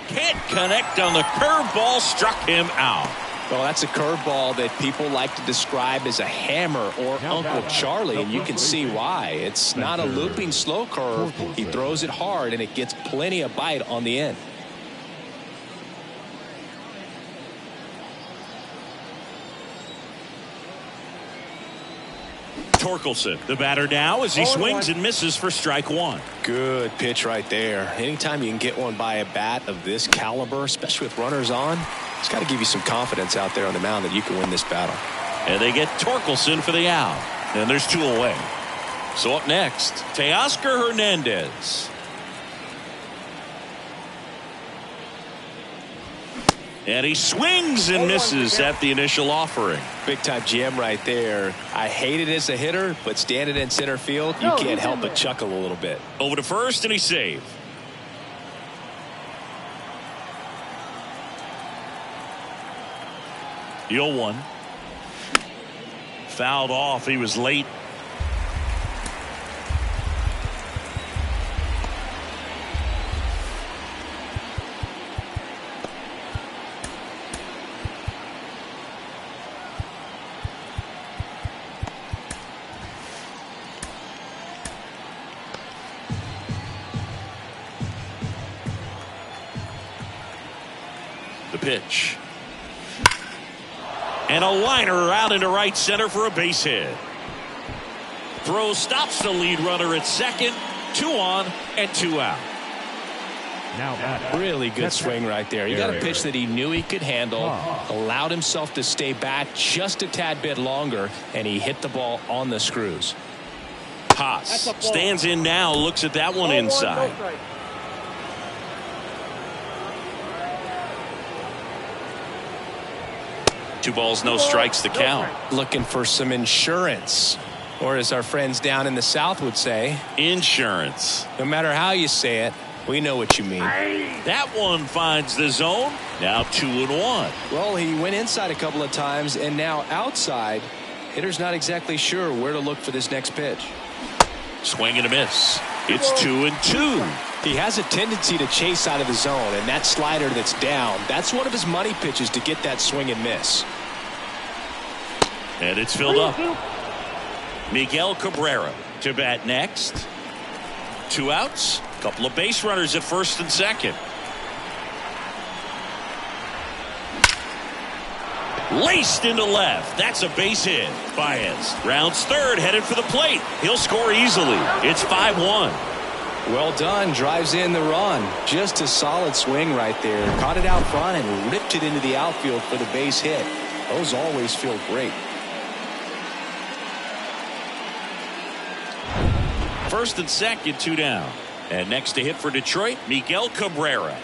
Can't connect on the curveball, struck him out. Well, that's a curveball that people like to describe as a hammer or Uncle Charlie, and you can see why. It's not a looping slow curve. He throws it hard, and it gets plenty of bite on the end. Torkelson, the batter now, as he swings and misses for strike one. Good pitch right there. Anytime you can get one by a bat of this caliber, especially with runners on, it's got to give you some confidence out there on the mound that you can win this battle. And they get Torkelson for the out. And there's two away. So up next, Teoscar Hernandez. And he swings and misses at the initial offering. Big time jam right there. I hate it as a hitter, but standing in center field, you can't help but chuckle a little bit. Over to first, and he saved. The 0-1. Fouled off. He was late. The pitch. And a liner out into right center for a base hit. Throw stops the lead runner at second. 2 on and 2 out. Now really good swing right there. He got a pitch that he knew he could handle, allowed himself to stay back just a tad bit longer, and he hit the ball on the screws. Haas stands in now, looks at that one inside. 2 balls, no strikes to count. Looking for some insurance, or as our friends down in the South would say, insurance. No matter how you say it, we know what you mean. That one finds the zone. Now 2-1. Well, he went inside a couple of times, and now outside. Hitter's not exactly sure where to look for this next pitch. Swing and a miss. It's 2-2. He has a tendency to chase out of the zone, and that slider that's down, that's one of his money pitches to get that swing and miss. And it's filled up. Miguel Cabrera to bat next. 2 outs. Couple of base runners at first and second. Laced into left. That's a base hit. Baez rounds third, headed for the plate. He'll score easily. It's 5-1. Well done. Drives in the run. Just a solid swing right there. Caught it out front and ripped it into the outfield for the base hit. Those always feel great. First and second, 2 down. And next to hit for Detroit, Miguel Cabrera.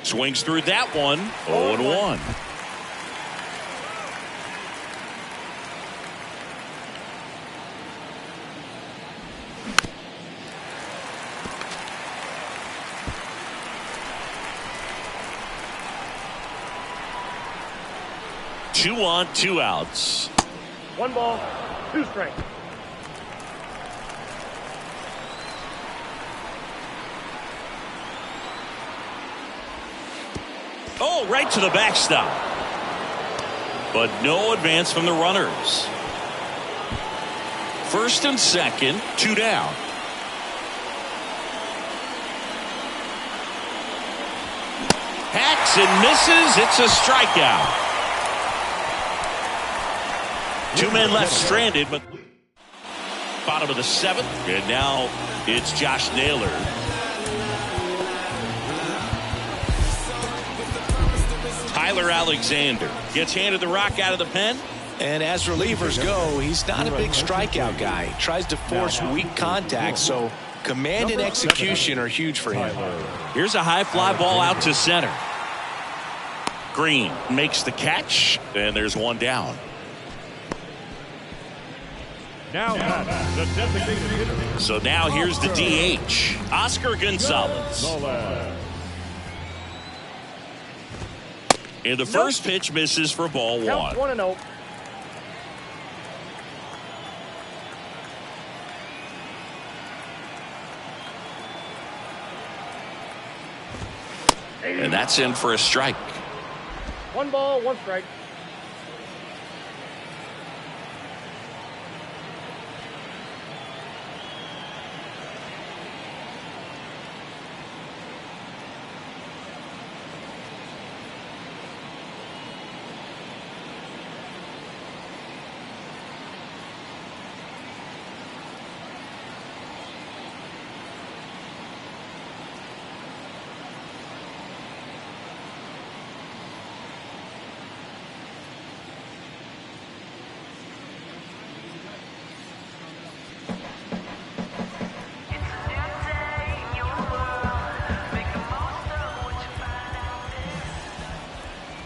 Swings through that one. 0-1. Two on, 2 outs. 1 ball, 2 strikes. Oh, right to the backstop. But no advance from the runners. First and second, 2 down. Hacks and misses. It's a strikeout. 2 men left stranded, but bottom of the 7th. And now it's Josh Naylor. Tyler Alexander gets handed the rock out of the pen. And as relievers go, he's not a big strikeout guy. He tries to force weak contact, so command and execution are huge for him. Here's a high fly ball out to center. Green makes the catch, and there's one down. Now the designated hitter. So now here's the DH, Oscar Gonzalez. And the first pitch misses for ball one. Count 1-0. And that's in for a strike. 1 ball, 1 strike.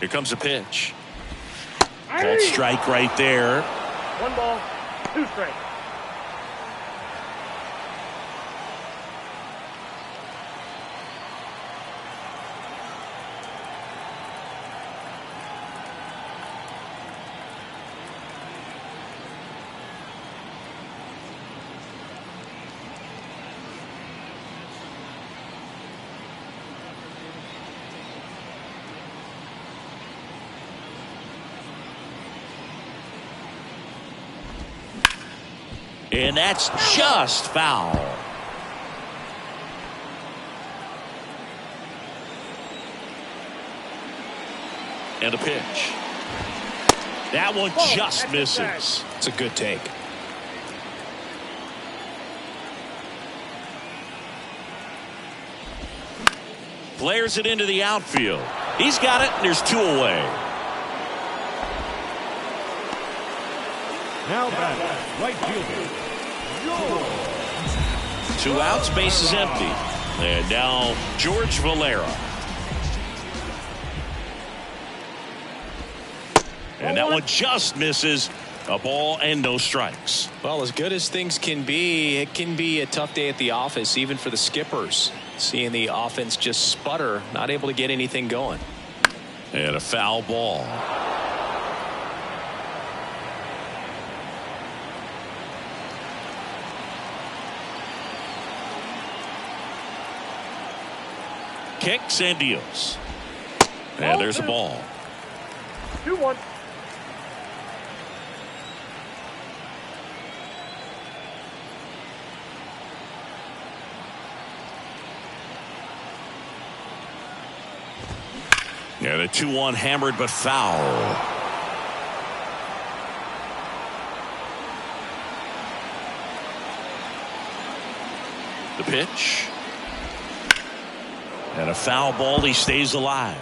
Here comes a pitch. Called strike right there. 1 ball, 2 strikes. And that's just foul. And a pitch. That one just misses. It's a good take. Flares it into the outfield. He's got it, and there's 2 away. Now back, right fielder. 2 outs, base is empty. And now George Valera. And that one just misses. A ball and no strikes. Well, as good as things can be, it can be a tough day at the office, even for the skippers. Seeing the offense just sputter, not able to get anything going. And a foul ball. Kicks and deals. And there's a ball. 2-1. Yeah, the 2-1 hammered but foul. The pitch. And a foul ball. He stays alive.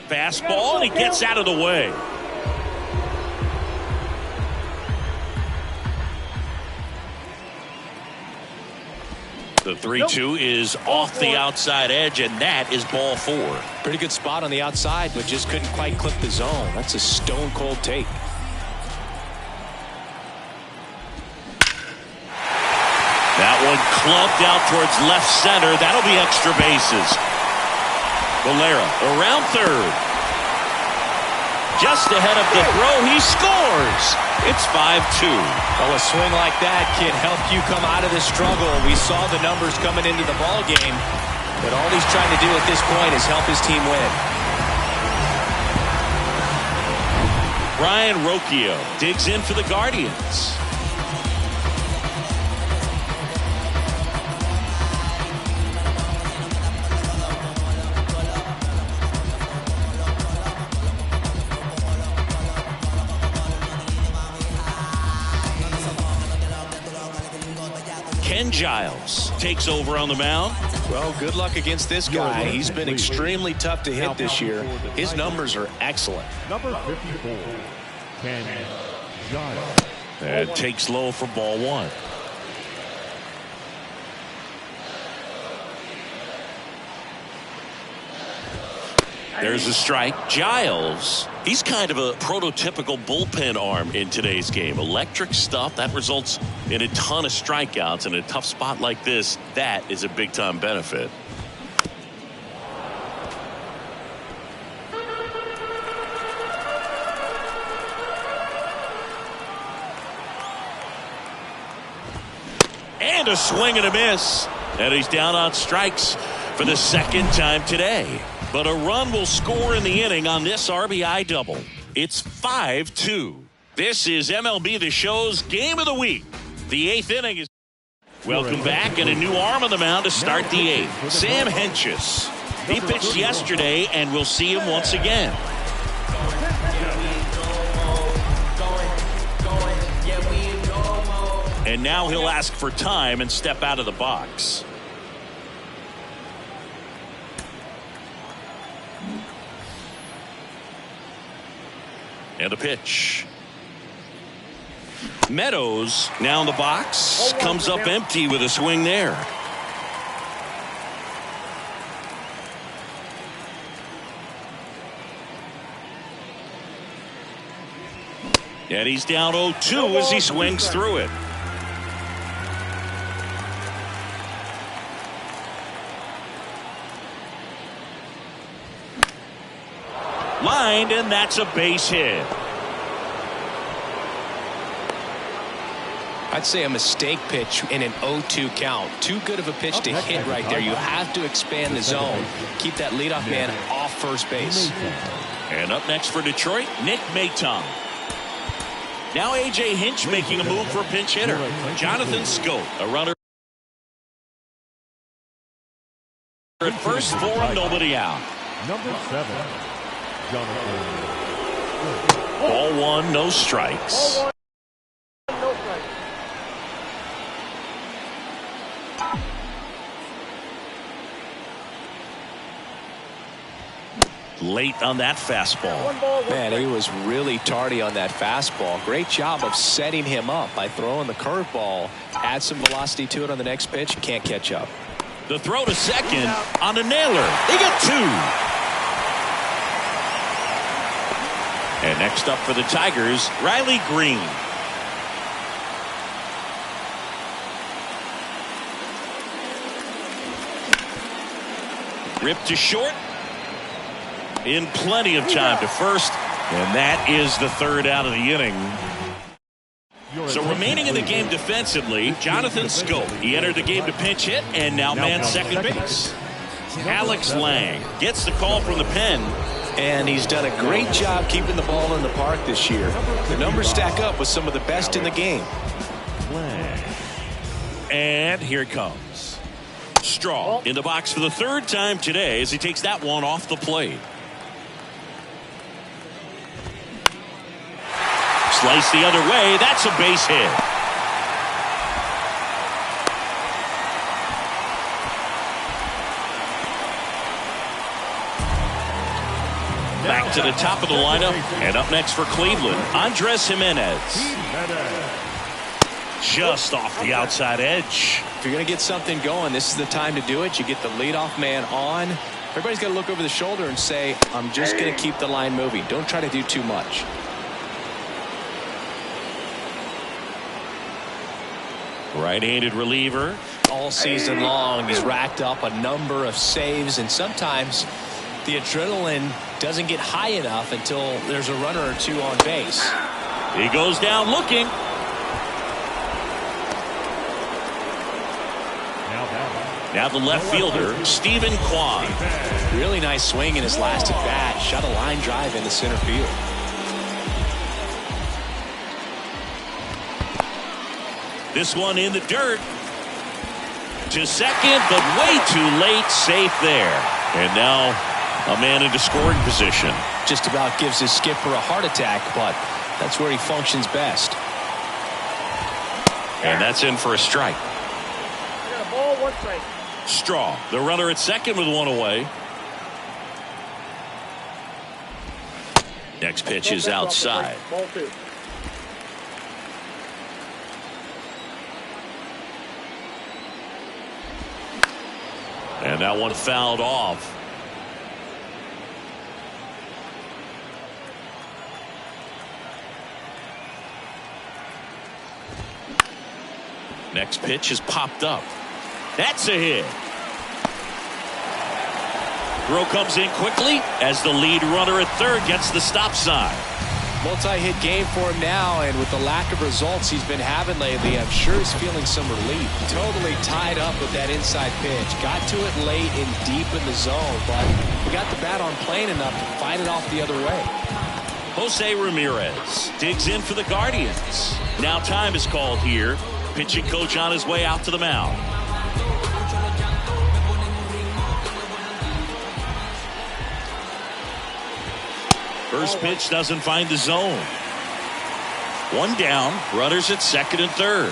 Fastball, and he gets out of the way. The 3-2 is off the outside edge, and that is ball 4. Pretty good spot on the outside, but just couldn't quite clip the zone. That's a stone cold take. That one clubbed out towards left center. That'll be extra bases. Valera around third. Just ahead of the throw, he scores. It's 5-2. Well, a swing like that can help you come out of the struggle. We saw the numbers coming into the ball game, but all he's trying to do at this point is help his team win. Brian Rocchio digs in for the Guardians. Ken Giles takes over on the mound. Well, good luck against this guy. He's been extremely tough to hit this year. His numbers are excellent. Number 54, Ken Giles. And takes low for ball 1. There's a strike. Giles, he's kind of a prototypical bullpen arm in today's game. Electric stuff that results in a ton of strikeouts. In a tough spot like this, that is a big time benefit. And a swing and a miss. And he's down on strikes for the second time today. But a run will score in the inning on this RBI double. It's 5-2. This is MLB The Show's Game of the Week. The 8th inning is... Welcome back, and a new arm on the mound to start the 8th. Sam Hentges. He pitched yesterday, and we'll see him once again. And now he'll ask for time and step out of the box. And a pitch. Meadows now in the box. Comes up empty with a swing there. And he's down 0-2 as he swings through it. Lined, and that's a base hit. I'd say a mistake pitch in an 0-2 count. Too good of a pitch to hit right there. You have to expand the zone. Keep that leadoff man off first base. And up next for Detroit, Nick Maton. Now A.J. Hinch making a move for a pinch hitter. Jonathan Schoop, a runner at first for him, nobody out. Number 7, Jonathan. Ball one, no strikes. Ball one, no strikes. Late on that fastball. One ball, one Man, strike. he was really tardy on that fastball. Great job of setting him up by throwing the curveball. Add some velocity to it on the next pitch. Can't catch up. The throw to second on a nailer. They get 2. And next up for the Tigers, Riley Green. Ripped to short. In plenty of time to first. And that is the third out of the inning. So remaining in the game defensively, Jonathan Schoop. He entered the game to pinch hit and now man second base. Alex Lang gets the call from the pen. And he's done a great job keeping the ball in the park this year. The numbers stack up with some of the best in the game. And here it comes. Straw in the box for the third time today as he takes that one off the plate. Slice the other way. That's a base hit. Back to the top of the lineup. And up next for Cleveland, Andres Gimenez. Just off the outside edge. If you're going to get something going, this is the time to do it. You get the leadoff man on. Everybody's got to look over the shoulder and say, I'm just going to keep the line moving. Don't try to do too much. Right-handed reliever. All season long, he's racked up a number of saves, and sometimes the adrenaline doesn't get high enough until there's a runner or two on base. He goes down looking. Now the left fielder, Stephen Kwan. Really nice swing in his last at bat. Shot a line drive into center field. This one in the dirt. To second, but way too late. Safe there. And now a man into scoring position. Just about gives his skipper a heart attack, but that's where he functions best. And that's in for a strike. You got a ball, one strike. Straw, the runner at second with one away. Next pitch is outside. Ball 2. And that one fouled off. Next pitch is popped up. That's a hit. Throw comes in quickly as the lead runner at third gets the stop sign. Multi-hit game for him now, and with the lack of results he's been having lately, I'm sure he's feeling some relief. Totally tied up with that inside pitch. Got to it late and deep in the zone, but he got the bat on plane enough to fight it off the other way. Jose Ramirez digs in for the Guardians. Now time is called here. Pitching coach on his way out to the mound. First pitch doesn't find the zone. One down, runners at second and third.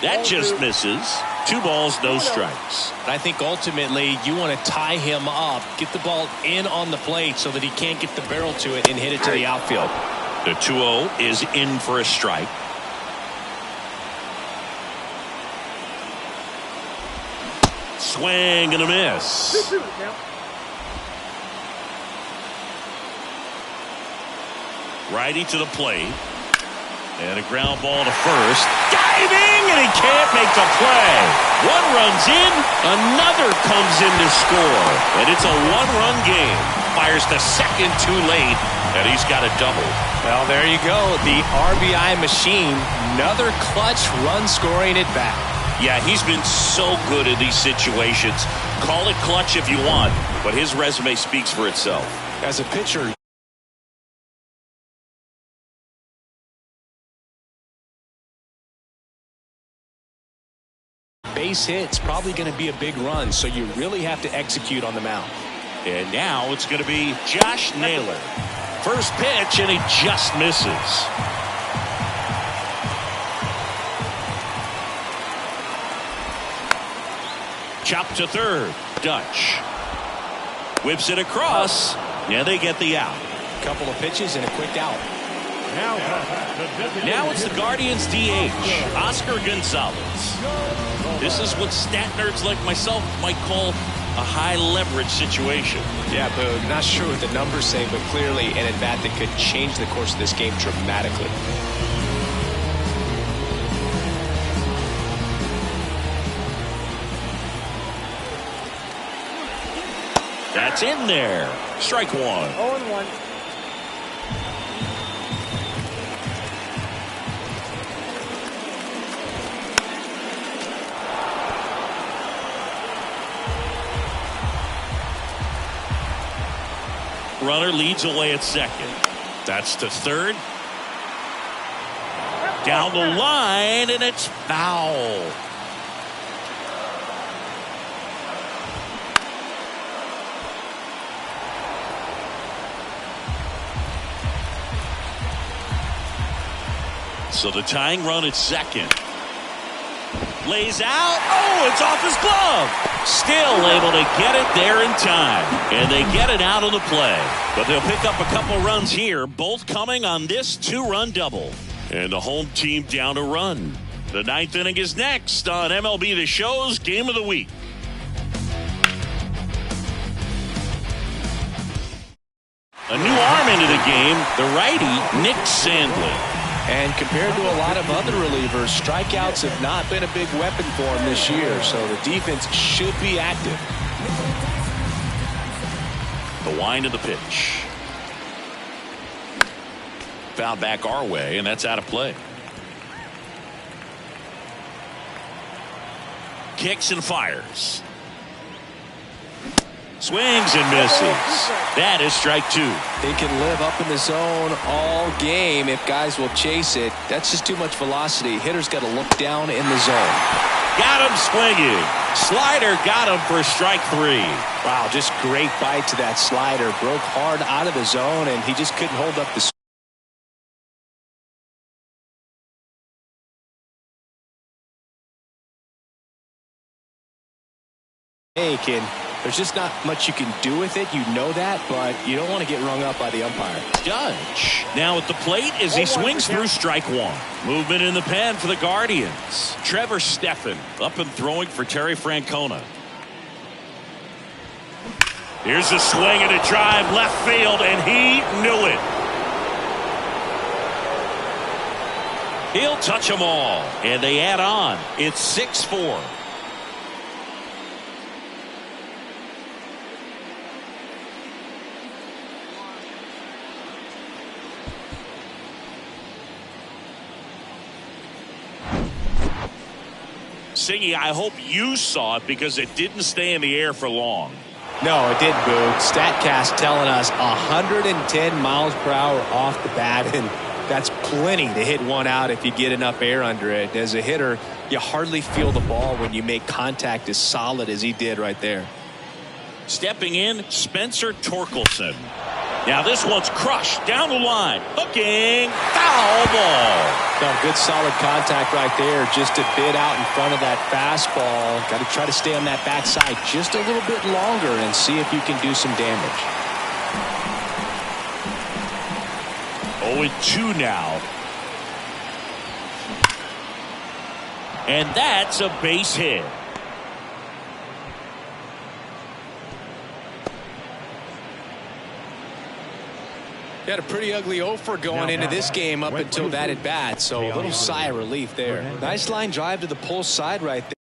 That just misses. 2 balls, no strikes. I think ultimately you want to tie him up, get the ball in on the plate so that he can't get the barrel to it and hit it to the outfield. The 2-0 is in for a strike. Swing and a miss. Righty to the plate. And a ground ball to first. Diving, and he can't make the play. One runs in, another comes in to score. And it's a 1-run game. Fires the second too late, and he's got a double. Well, there you go. The RBI machine. Another clutch run scoring at bat. Yeah, he's been so good in these situations. Call it clutch if you want, but his resume speaks for itself. As a pitcher, base hit's probably going to be a big run, so you really have to execute on the mound. And now it's going to be Josh Naylor. First pitch, and he just misses. Chop to third. Dutch whips it across. Yeah, they get the out. Couple of pitches and a quick out. Now it's the Guardians DH, Oscar Gonzalez. This is what stat nerds like myself might call a high leverage situation. Yeah, Boog, not sure what the numbers say, but clearly an at-bat that could change the course of this game dramatically. That's in there. Strike one. 0-1. Runner leads away at second. That's to third. Down the line, and it's foul. So the tying run at second. Lays out. Oh, it's off his glove. Still able to get it there in time. And they get it out of the play. But they'll pick up a couple runs here, both coming on this 2-run double. And the home team down a run. The 9th inning is next on MLB The Show's Game of the Week. A new arm into the game, the righty, Nick Sandlin. And compared to a lot of other relievers, strikeouts have not been a big weapon for him this year, so the defense should be active. The wind of the pitch. Fouled back our way, and that's out of play. Kicks and fires. Swings and misses. That is strike two. They can live up in the zone all game if guys will chase it. That's just too much velocity. Hitters got to look down in the zone. Got him swinging. Slider got him for strike three. Wow, just great bite to that slider. Broke hard out of the zone, and he just couldn't hold up the take, and there's just not much you can do with it. You know that, but you don't want to get rung up by the umpire. Judge now at the plate as he swings through strike one. Movement in the pen for the Guardians. Trevor Stephan up and throwing for Terry Francona. Here's a swing and a drive left field, and he knew it. He'll touch them all, and they add on. It's 6-4. Singy, I hope you saw it because it didn't stay in the air for long. No, it didn't, Boo. StatCast telling us 110 miles per hour off the bat, and that's plenty to hit one out if you get enough air under it. As a hitter, you hardly feel the ball when you make contact as solid as he did right there. Stepping in, Spencer Torkelson. Now this one's crushed down the line. Hooking, foul ball. No, good solid contact right there. Just a bit out in front of that fastball. Got to try to stay on that backside just a little bit longer and see if you can do some damage. 0-2 now. And that's a base hit. Had a pretty ugly offer going into this game up until that at bat, so a little sigh of relief there. Nice line drive to the pull side right there.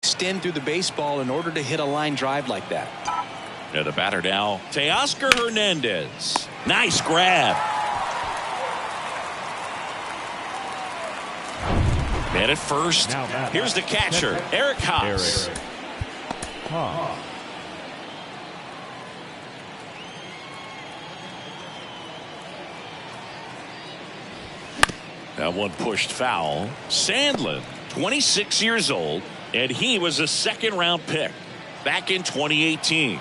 Extend through the baseball in order to hit a line drive like that. Now the batter now, Teoscar Hernandez. Nice grab. And at first, here's the catcher, Eric Haas. That one pushed foul. Sandlin, 26 years old, and he was a second-round pick back in 2018.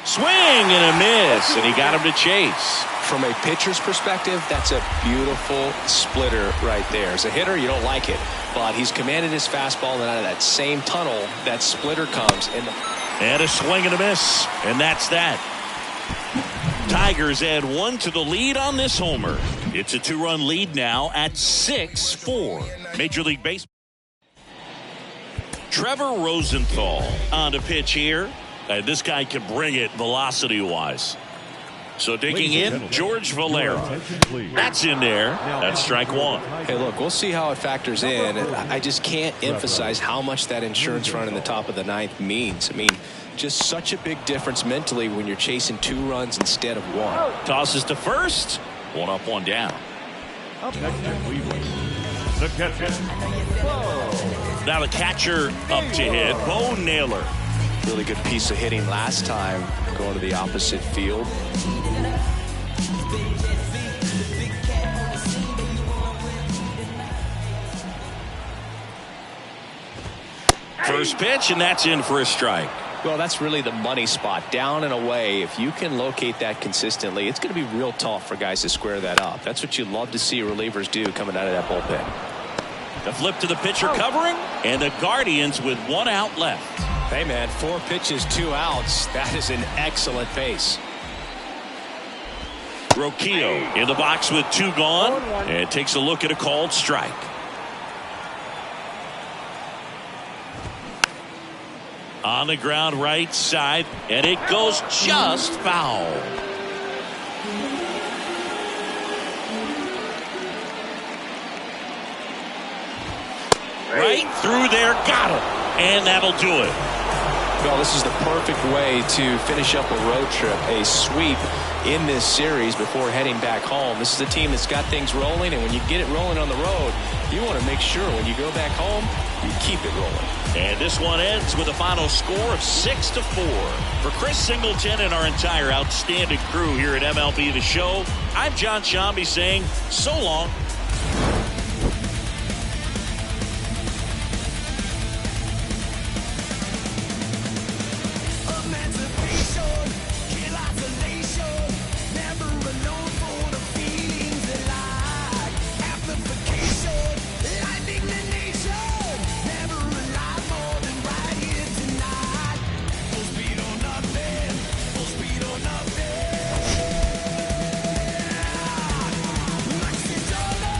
Swing and a miss, and he got him to chase. From a pitcher's perspective, that's a beautiful splitter right there. As a hitter, you don't like it, but he's commanded his fastball, and out of that same tunnel, that splitter comes. And a swing and a miss, and that's that. Tigers add one to the lead on this homer. It's a 2-run lead now at 6-4. Major League Baseball. Trevor Rosenthal on to pitch here. This guy can bring it velocity-wise. So digging in, George Valera. That's in there. That's strike one. Hey, look, we'll see how it factors in. I just can't emphasize how much that insurance run in the top of the ninth means. I mean, just such a big difference mentally when you're chasing 2 runs instead of 1. Tosses to first. 1 up, 1 down. Up next in Cleveland, the catcher. Now the catcher up to hit, Bo Naylor. Really good piece of hitting last time, going to the opposite field. First pitch, and that's in for a strike. Well, that's really the money spot, down and away. If you can locate that consistently, it's going to be real tough for guys to square that up. That's what you love to see relievers do coming out of that bullpen. The flip to the pitcher covering, and the Guardians with 1 out left. Hey, man, 4 pitches, 2 outs. That is an excellent pace. Roquillo in the box with 2 gone, and takes a look at a called strike. On the ground right side, and it goes just foul. Right through there, got him, and that'll do it. Well, this is the perfect way to finish up a road trip, a sweep in this series before heading back home. This is a team that's got things rolling, and when you get it rolling on the road, you want to make sure when you go back home, you keep it rolling. And this one ends with a final score of 6-4. For Chris Singleton and our entire outstanding crew here at MLB The Show, I'm John Shambi saying so long. It's all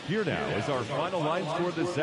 Here now is our final line score this